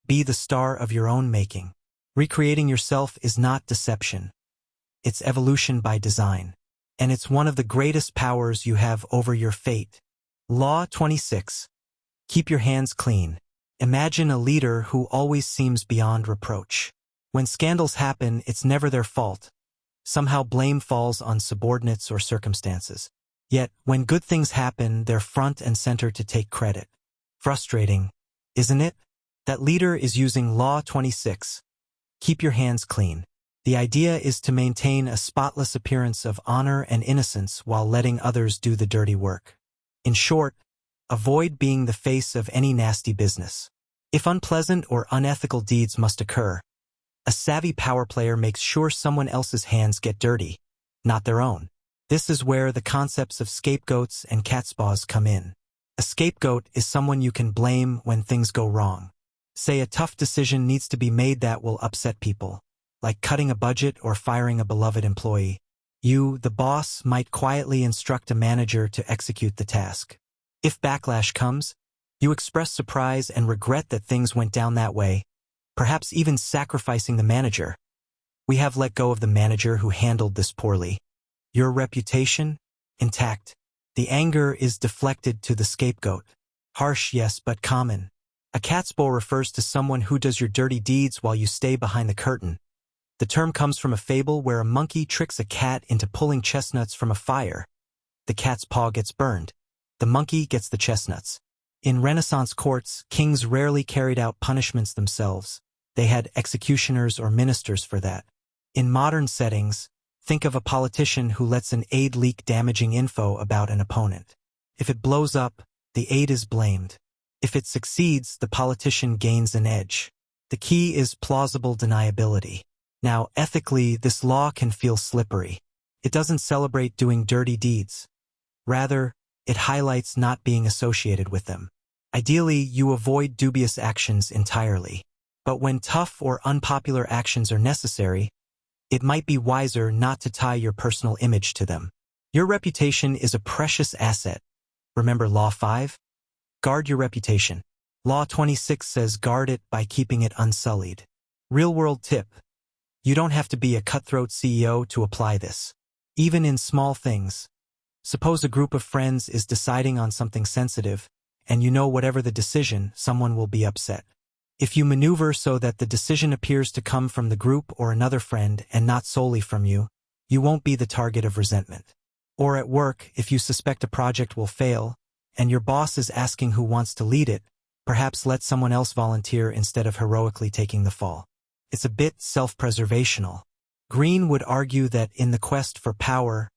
Be the star of your own making. Recreating yourself is not deception. It's evolution by design. And it's one of the greatest powers you have over your fate. Law 26. Keep your hands clean. Imagine a leader who always seems beyond reproach. When scandals happen, it's never their fault. Somehow blame falls on subordinates or circumstances. Yet, when good things happen, they're front and center to take credit. Frustrating, isn't it? That leader is using Law 26. Keep your hands clean. The idea is to maintain a spotless appearance of honor and innocence while letting others do the dirty work. In short, avoid being the face of any nasty business. If unpleasant or unethical deeds must occur, a savvy power player makes sure someone else's hands get dirty, not their own. This is where the concepts of scapegoats and catspaws come in. A scapegoat is someone you can blame when things go wrong. Say a tough decision needs to be made that will upset people, like cutting a budget or firing a beloved employee. You, the boss, might quietly instruct a manager to execute the task. If backlash comes, you express surprise and regret that things went down that way, perhaps even sacrificing the manager. We have let go of the manager who handled this poorly. Your reputation? Intact. The anger is deflected to the scapegoat. Harsh, yes, but common. A catspaw refers to someone who does your dirty deeds while you stay behind the curtain. The term comes from a fable where a monkey tricks a cat into pulling chestnuts from a fire. The cat's paw gets burned. The monkey gets the chestnuts. In Renaissance courts, kings rarely carried out punishments themselves. They had executioners or ministers for that. In modern settings, think of a politician who lets an aide leak damaging info about an opponent. If it blows up, the aide is blamed. If it succeeds, the politician gains an edge. The key is plausible deniability. Now, ethically, this law can feel slippery. It doesn't celebrate doing dirty deeds. Rather, it highlights not being associated with them. Ideally, you avoid dubious actions entirely. But when tough or unpopular actions are necessary, it might be wiser not to tie your personal image to them. Your reputation is a precious asset. Remember Law 5? Guard your reputation. Law 26 says guard it by keeping it unsullied. Real-world tip. You don't have to be a cutthroat CEO to apply this. Even in small things. Suppose a group of friends is deciding on something sensitive, and you know whatever the decision, someone will be upset. If you maneuver so that the decision appears to come from the group or another friend and not solely from you, you won't be the target of resentment. Or at work, if you suspect a project will fail, and your boss is asking who wants to lead it, perhaps let someone else volunteer instead of heroically taking the fall. It's a bit self-preservational. Greene would argue that in the quest for power,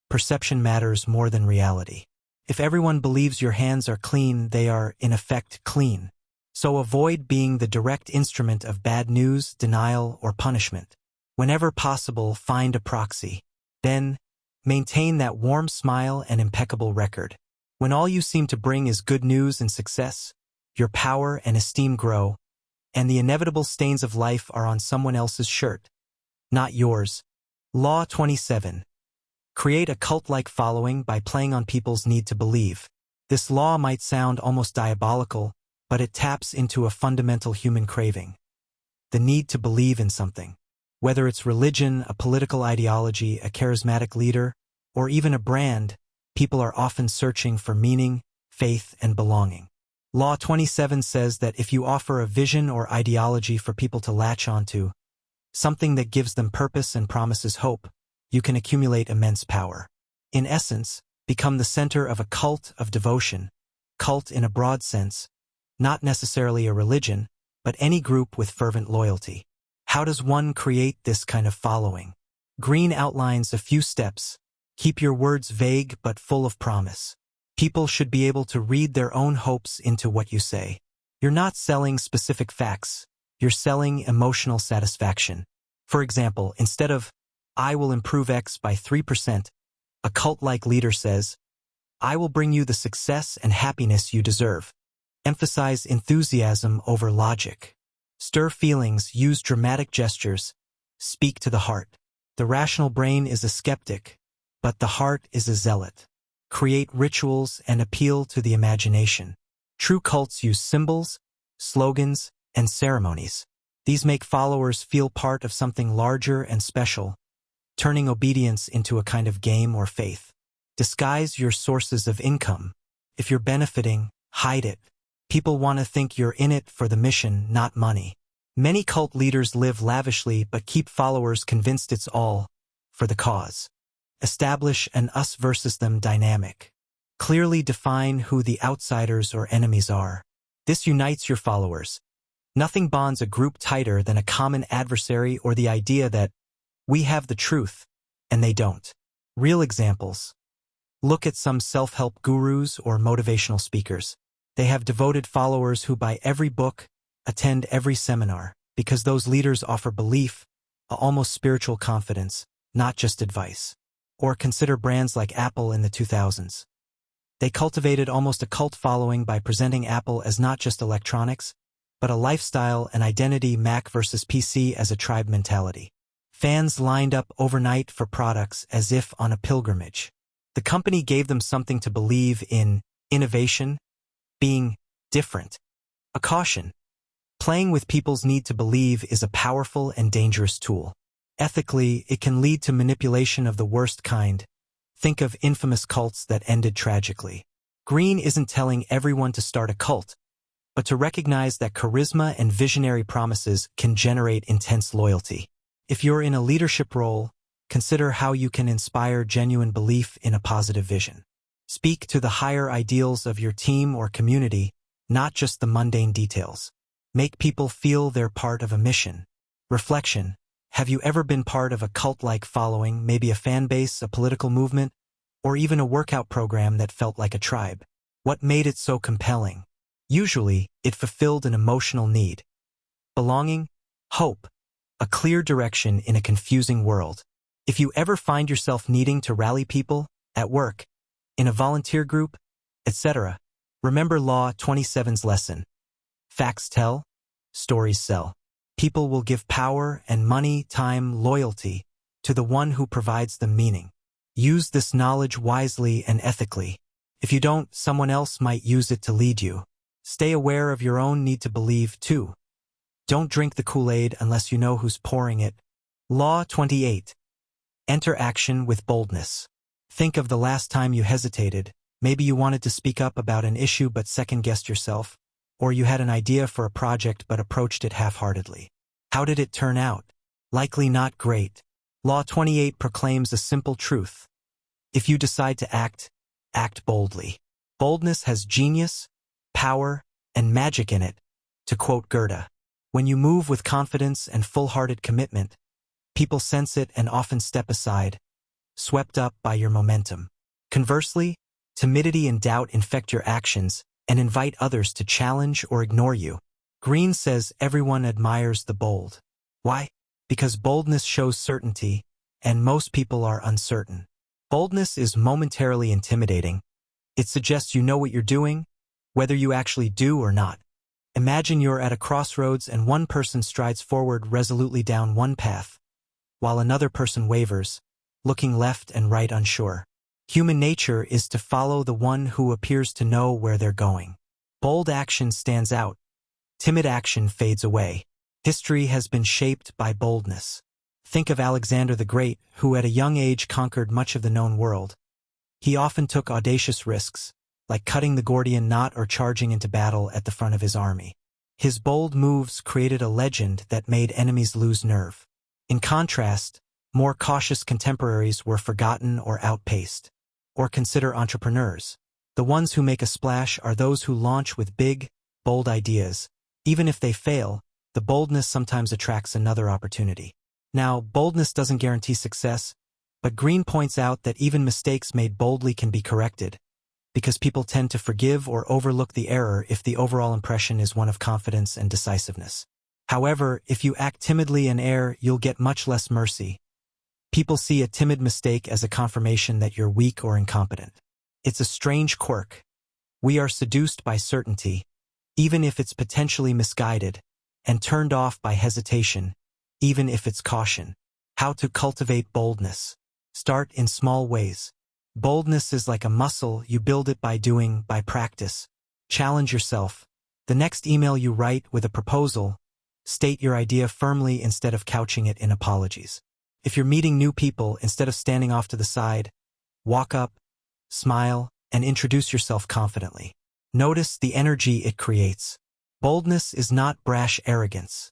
perception matters more than reality. If everyone believes your hands are clean, they are, in effect, clean. So avoid being the direct instrument of bad news, denial, or punishment. Whenever possible, find a proxy. Then, maintain that warm smile and impeccable record. When all you seem to bring is good news and success, your power and esteem grow, and the inevitable stains of life are on someone else's shirt, not yours. Law 27. Create a cult-like following by playing on people's need to believe. This law might sound almost diabolical, but it taps into a fundamental human craving. The need to believe in something. Whether it's religion, a political ideology, a charismatic leader, or even a brand, people are often searching for meaning, faith, and belonging. Law 27 says that if you offer a vision or ideology for people to latch onto, something that gives them purpose and promises hope, you can accumulate immense power. In essence, become the center of a cult of devotion, cult in a broad sense, not necessarily a religion, but any group with fervent loyalty. How does one create this kind of following? Greene outlines a few steps. Keep your words vague but full of promise. People should be able to read their own hopes into what you say. You're not selling specific facts. You're selling emotional satisfaction. For example, instead of, "I will improve X by 3%, a cult-like leader says, "I will bring you the success and happiness you deserve." Emphasize enthusiasm over logic. Stir feelings, use dramatic gestures, speak to the heart. The rational brain is a skeptic, but the heart is a zealot. Create rituals and appeal to the imagination. True cults use symbols, slogans, and ceremonies. These make followers feel part of something larger and special, turning obedience into a kind of game or faith. Disguise your sources of income. If you're benefiting, hide it. People want to think you're in it for the mission, not money. Many cult leaders live lavishly but keep followers convinced it's all for the cause. Establish an us versus them dynamic. Clearly define who the outsiders or enemies are. This unites your followers. Nothing bonds a group tighter than a common adversary or the idea that we have the truth, and they don't. Real examples. Look at some self-help gurus or motivational speakers. They have devoted followers who buy every book, attend every seminar, because those leaders offer belief, a almost spiritual confidence, not just advice. Or consider brands like Apple in the 2000s. They cultivated almost a cult following by presenting Apple as not just electronics, but a lifestyle and identity. Mac versus PC as a tribe mentality. Fans lined up overnight for products as if on a pilgrimage. The company gave them something to believe in: innovation, being different, a caution. Playing with people's need to believe is a powerful and dangerous tool. Ethically, it can lead to manipulation of the worst kind. Think of infamous cults that ended tragically. Greene isn't telling everyone to start a cult, but to recognize that charisma and visionary promises can generate intense loyalty. If you're in a leadership role, consider how you can inspire genuine belief in a positive vision. Speak to the higher ideals of your team or community, not just the mundane details. Make people feel they're part of a mission. Reflection. Have you ever been part of a cult-like following, maybe a fan base, a political movement, or even a workout program that felt like a tribe? What made it so compelling? Usually, it fulfilled an emotional need. Belonging, hope, a clear direction in a confusing world. If you ever find yourself needing to rally people, at work, in a volunteer group, etc., remember Law 27's lesson. Facts tell, stories sell. People will give power and money, time, loyalty to the one who provides them meaning. Use this knowledge wisely and ethically. If you don't, someone else might use it to lead you. Stay aware of your own need to believe, too. Don't drink the Kool-Aid unless you know who's pouring it. Law 28. Enter action with boldness. Think of the last time you hesitated. Maybe you wanted to speak up about an issue but second-guessed yourself. Or you had an idea for a project but approached it half-heartedly. How did it turn out? Likely not great. Law 28 proclaims a simple truth. If you decide to act, act boldly. Boldness has genius, power, and magic in it, to quote Goethe. When you move with confidence and full-hearted commitment, people sense it and often step aside, swept up by your momentum. Conversely, timidity and doubt infect your actions and invite others to challenge or ignore you. Greene says everyone admires the bold. Why? Because boldness shows certainty, and most people are uncertain. Boldness is momentarily intimidating. It suggests you know what you're doing, whether you actually do or not. Imagine you're at a crossroads and one person strides forward resolutely down one path, while another person wavers, looking left and right unsure. Human nature is to follow the one who appears to know where they're going. Bold action stands out. Timid action fades away. History has been shaped by boldness. Think of Alexander the Great, who at a young age conquered much of the known world. He often took audacious risks, like cutting the Gordian knot or charging into battle at the front of his army. His bold moves created a legend that made enemies lose nerve. In contrast, more cautious contemporaries were forgotten or outpaced. Or consider entrepreneurs. The ones who make a splash are those who launch with big, bold ideas. Even if they fail, the boldness sometimes attracts another opportunity. Now, boldness doesn't guarantee success, but Greene points out that even mistakes made boldly can be corrected. because people tend to forgive or overlook the error if the overall impression is one of confidence and decisiveness. However, if you act timidly and err, you'll get much less mercy. People see a timid mistake as a confirmation that you're weak or incompetent. It's a strange quirk. We are seduced by certainty, even if it's potentially misguided, and turned off by hesitation, even if it's caution. How to cultivate boldness. Start in small ways. Boldness is like a muscle, you build it by doing, by practice. Challenge yourself. The next email you write with a proposal, state your idea firmly instead of couching it in apologies. If you're meeting new people, instead of standing off to the side, walk up, smile, and introduce yourself confidently. Notice the energy it creates. Boldness is not brash arrogance.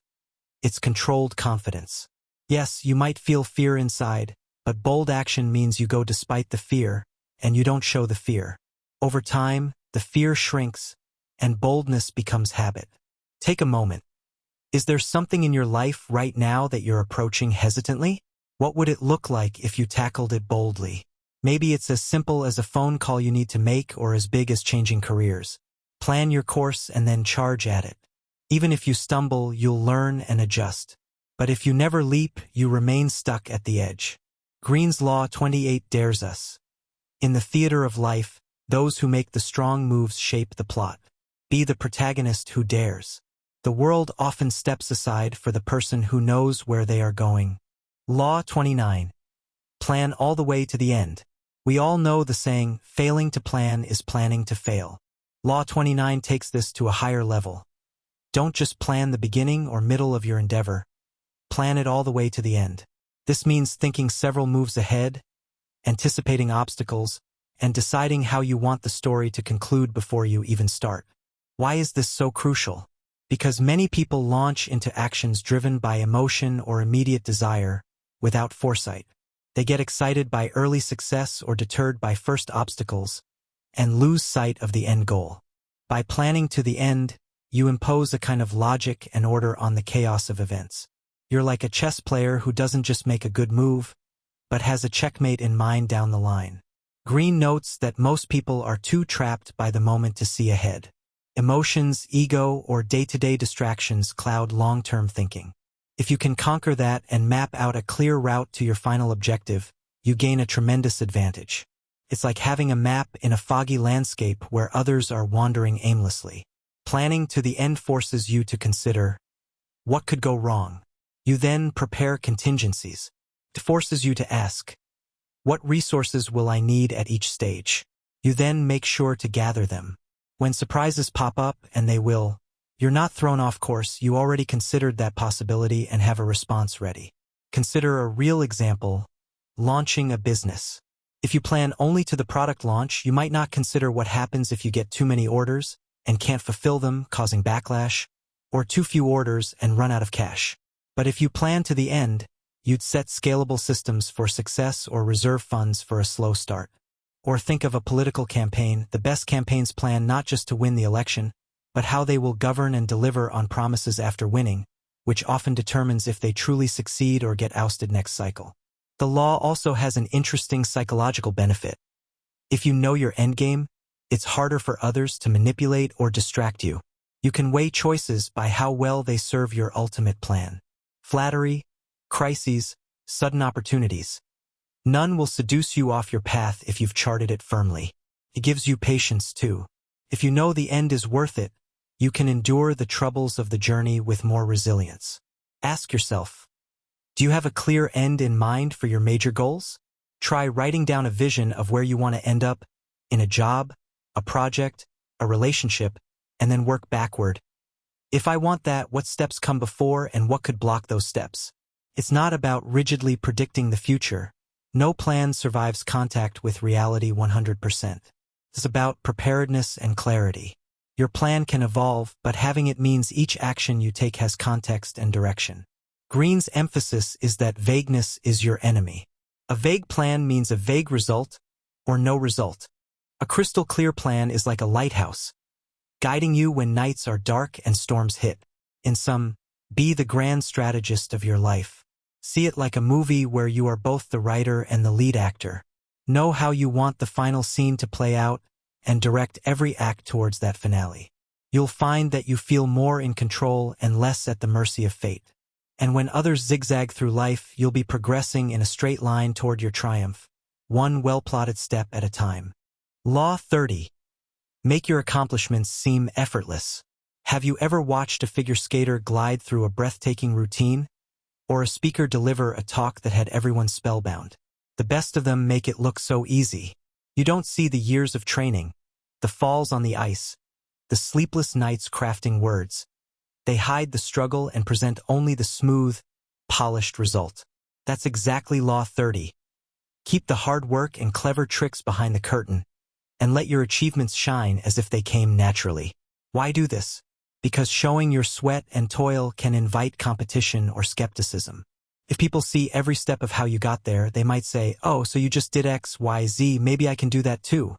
It's controlled confidence. Yes, you might feel fear inside, but bold action means you go despite the fear, and you don't show the fear. Over time, the fear shrinks, and boldness becomes habit. Take a moment. Is there something in your life right now that you're approaching hesitantly? What would it look like if you tackled it boldly? Maybe it's as simple as a phone call you need to make or as big as changing careers. Plan your course and then charge at it. Even if you stumble, you'll learn and adjust. But if you never leap, you remain stuck at the edge. Greene's Law 28 dares us. In the theater of life, those who make the strong moves shape the plot. Be the protagonist who dares. The world often steps aside for the person who knows where they are going. Law 29. Plan all the way to the end. We all know the saying, failing to plan is planning to fail. Law 29 takes this to a higher level. Don't just plan the beginning or middle of your endeavor. Plan it all the way to the end. This means thinking several moves ahead, anticipating obstacles, and deciding how you want the story to conclude before you even start. Why is this so crucial? Because many people launch into actions driven by emotion or immediate desire, without foresight. They get excited by early success or deterred by first obstacles, and lose sight of the end goal. By planning to the end, you impose a kind of logic and order on the chaos of events. You're like a chess player who doesn't just make a good move, but has a checkmate in mind down the line. Greene notes that most people are too trapped by the moment to see ahead. Emotions, ego, or day-to-day distractions cloud long-term thinking. If you can conquer that and map out a clear route to your final objective, you gain a tremendous advantage. It's like having a map in a foggy landscape where others are wandering aimlessly. Planning to the end forces you to consider, what could go wrong? You then prepare contingencies. It forces you to ask, what resources will I need at each stage? You then make sure to gather them. When surprises pop up, and they will, you're not thrown off course, you already considered that possibility and have a response ready. Consider a real example, launching a business. If you plan only to the product launch, you might not consider what happens if you get too many orders and can't fulfill them, causing backlash, or too few orders and run out of cash. But if you plan to the end, you'd set scalable systems for success or reserve funds for a slow start. Or think of a political campaign. The best campaigns plan not just to win the election, but how they will govern and deliver on promises after winning, which often determines if they truly succeed or get ousted next cycle. The law also has an interesting psychological benefit. If you know your endgame, it's harder for others to manipulate or distract you. You can weigh choices by how well they serve your ultimate plan. Flattery, crises, sudden opportunities. None will seduce you off your path if you've charted it firmly. It gives you patience too. If you know the end is worth it, you can endure the troubles of the journey with more resilience. Ask yourself, do you have a clear end in mind for your major goals? Try writing down a vision of where you want to end up in a job, a project, a relationship, and then work backward. If I want that, what steps come before and what could block those steps? It's not about rigidly predicting the future. No plan survives contact with reality 100%. It's about preparedness and clarity. Your plan can evolve, but having it means each action you take has context and direction. Greene's emphasis is that vagueness is your enemy. A vague plan means a vague result or no result. A crystal clear plan is like a lighthouse, guiding you when nights are dark and storms hit. In sum, be the grand strategist of your life. See it like a movie where you are both the writer and the lead actor. Know how you want the final scene to play out, and direct every act towards that finale. You'll find that you feel more in control and less at the mercy of fate. And when others zigzag through life, you'll be progressing in a straight line toward your triumph, one well-plotted step at a time. Law 30. Make your accomplishments seem effortless. Have you ever watched a figure skater glide through a breathtaking routine? Or a speaker deliver a talk that had everyone spellbound? The best of them make it look so easy. You don't see the years of training, the falls on the ice, the sleepless nights crafting words. They hide the struggle and present only the smooth, polished result. That's exactly Law 30. Keep the hard work and clever tricks behind the curtain, and let your achievements shine as if they came naturally. Why do this? Because showing your sweat and toil can invite competition or skepticism. If people see every step of how you got there, they might say, "Oh, so you just did X, Y, Z, maybe I can do that too."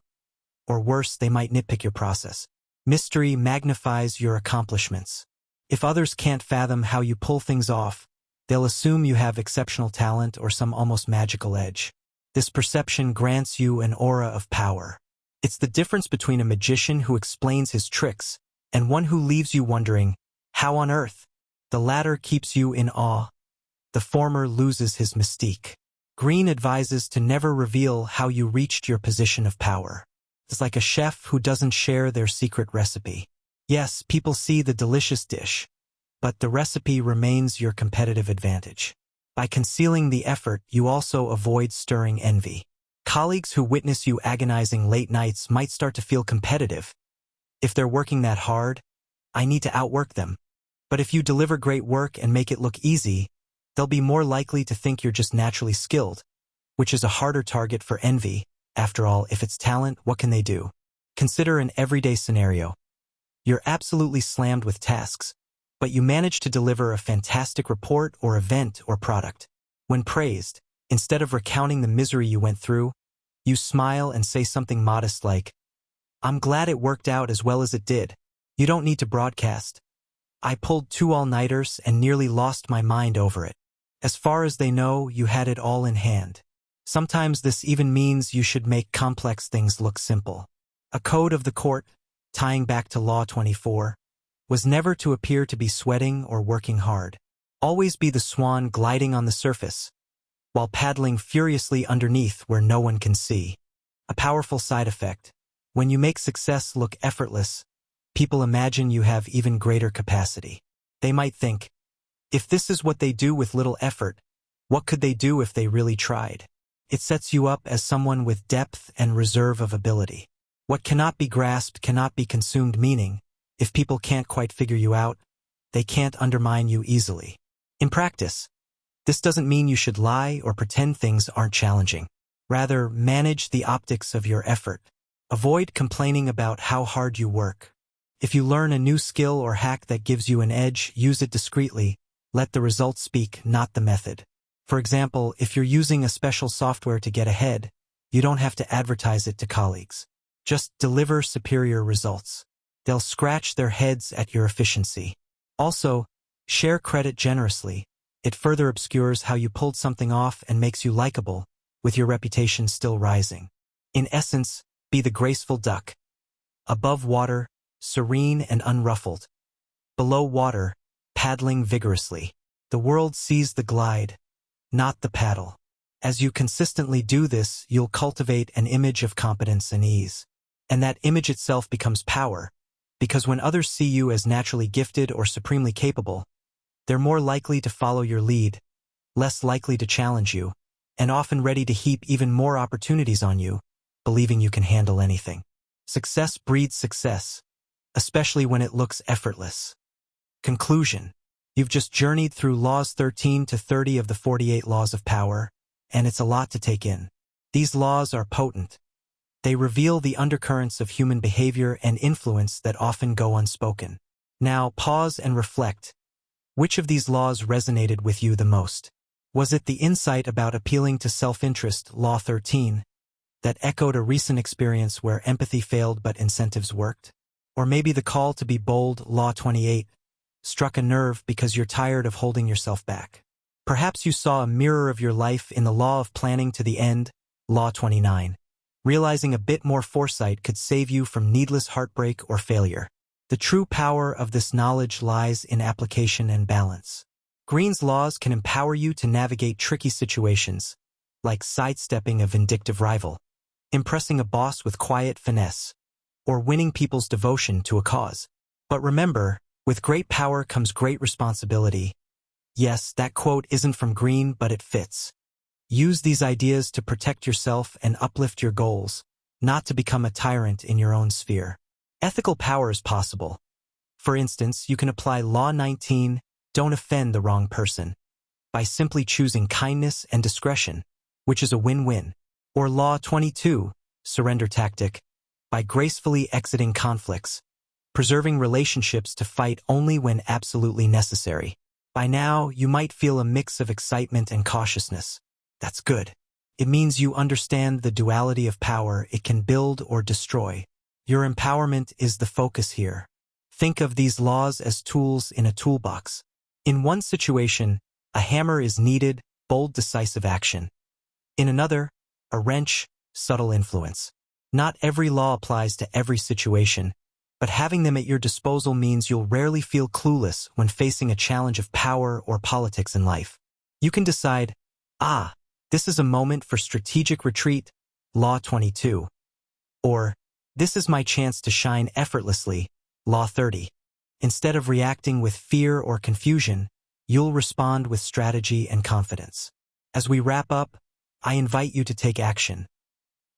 Or worse, they might nitpick your process. Mystery magnifies your accomplishments. If others can't fathom how you pull things off, they'll assume you have exceptional talent or some almost magical edge. This perception grants you an aura of power. It's the difference between a magician who explains his tricks and one who leaves you wondering, how on earth? The latter keeps you in awe. The former loses his mystique. Greene advises to never reveal how you reached your position of power. It's like a chef who doesn't share their secret recipe. Yes, people see the delicious dish, but the recipe remains your competitive advantage. By concealing the effort, you also avoid stirring envy. Colleagues who witness you agonizing late nights might start to feel competitive. If they're working that hard, I need to outwork them. But if you deliver great work and make it look easy, they'll be more likely to think you're just naturally skilled, which is a harder target for envy. After all, if it's talent, what can they do? Consider an everyday scenario. You're absolutely slammed with tasks, but you manage to deliver a fantastic report or event or product. When praised, instead of recounting the misery you went through, you smile and say something modest like, "I'm glad it worked out as well as it did." You don't need to broadcast, "I pulled 2 all-nighters and nearly lost my mind over it." As far as they know, you had it all in hand. Sometimes this even means you should make complex things look simple. A code of the court, tying back to Law 24, was never to appear to be sweating or working hard. Always be the swan gliding on the surface, while paddling furiously underneath where no one can see. A powerful side effect. When you make success look effortless, people imagine you have even greater capacity. They might think, if this is what they do with little effort, what could they do if they really tried? It sets you up as someone with depth and reserve of ability. What cannot be grasped cannot be consumed, meaning, if people can't quite figure you out, they can't undermine you easily. In practice, this doesn't mean you should lie or pretend things aren't challenging. Rather, manage the optics of your effort. Avoid complaining about how hard you work. If you learn a new skill or hack that gives you an edge, use it discreetly. Let the results speak, not the method. For example, if you're using a special software to get ahead, you don't have to advertise it to colleagues. Just deliver superior results. They'll scratch their heads at your efficiency. Also, share credit generously. It further obscures how you pulled something off and makes you likable, with your reputation still rising. In essence, be the graceful duck. Above water, serene and unruffled. Below water, paddling vigorously. The world sees the glide, not the paddle. As you consistently do this, you'll cultivate an image of competence and ease. And that image itself becomes power, because when others see you as naturally gifted or supremely capable, they're more likely to follow your lead, less likely to challenge you, and often ready to heap even more opportunities on you, believing you can handle anything. Success breeds success, especially when it looks effortless. Conclusion. You've just journeyed through Laws 13 to 30 of the 48 Laws of Power, and it's a lot to take in. These laws are potent. They reveal the undercurrents of human behavior and influence that often go unspoken. Now, pause and reflect. Which of these laws resonated with you the most? Was it the insight about appealing to self-interest, Law 13, that echoed a recent experience where empathy failed but incentives worked? Or maybe the call to be bold, Law 28, struck a nerve because you're tired of holding yourself back? Perhaps you saw a mirror of your life in the law of planning to the end, Law 29. Realizing a bit more foresight could save you from needless heartbreak or failure. The true power of this knowledge lies in application and balance. Greene's laws can empower you to navigate tricky situations, like sidestepping a vindictive rival, impressing a boss with quiet finesse, or winning people's devotion to a cause. But remember, with great power comes great responsibility. Yes, that quote isn't from Greene, but it fits. Use these ideas to protect yourself and uplift your goals, not to become a tyrant in your own sphere. Ethical power is possible. For instance, you can apply Law 19, don't offend the wrong person, by simply choosing kindness and discretion, which is a win-win. Or Law 22, surrender tactic, by gracefully exiting conflicts, preserving relationships to fight only when absolutely necessary. By now, you might feel a mix of excitement and cautiousness. That's good. It means you understand the duality of power. It can build or destroy. Your empowerment is the focus here. Think of these laws as tools in a toolbox. In one situation, a hammer is needed, bold, decisive action. In another, a wrench, subtle influence. Not every law applies to every situation, but having them at your disposal means you'll rarely feel clueless when facing a challenge of power or politics in life. You can decide, this is a moment for strategic retreat, Law 22. Or, this is my chance to shine effortlessly, Law 30. Instead of reacting with fear or confusion, you'll respond with strategy and confidence. As we wrap up, I invite you to take action.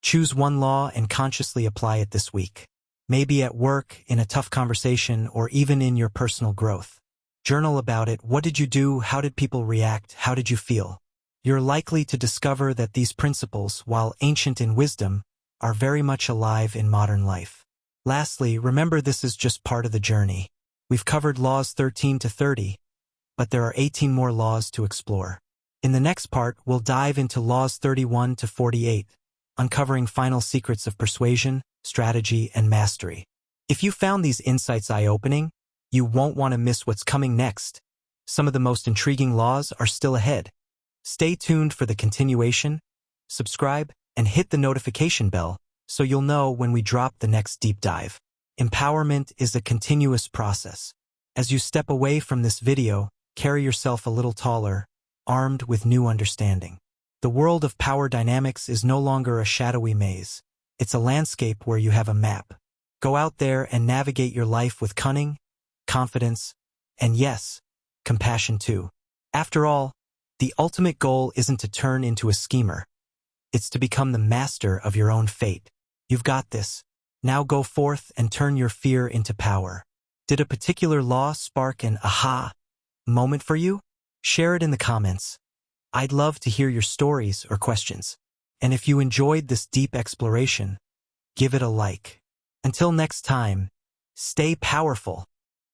Choose one law and consciously apply it this week. Maybe at work, in a tough conversation, or even in your personal growth. Journal about it. What did you do? How did people react? How did you feel? You're likely to discover that these principles, while ancient in wisdom, are very much alive in modern life. Lastly, remember this is just part of the journey. We've covered laws 13 to 30, but there are 18 more laws to explore. In the next part, we'll dive into laws 31 to 48, uncovering final secrets of persuasion, strategy, and mastery. If you found these insights eye-opening, you won't want to miss what's coming next. Some of the most intriguing laws are still ahead. Stay tuned for the continuation, subscribe, and hit the notification bell so you'll know when we drop the next deep dive. Empowerment is a continuous process. As you step away from this video, carry yourself a little taller, armed with new understanding. The world of power dynamics is no longer a shadowy maze. It's a landscape where you have a map. Go out there and navigate your life with cunning, confidence, and yes, compassion too. After all, the ultimate goal isn't to turn into a schemer. It's to become the master of your own fate. You've got this. Now go forth and turn your fear into power. Did a particular law spark an aha moment for you? Share it in the comments. I'd love to hear your stories or questions. And if you enjoyed this deep exploration, give it a like. Until next time, stay powerful.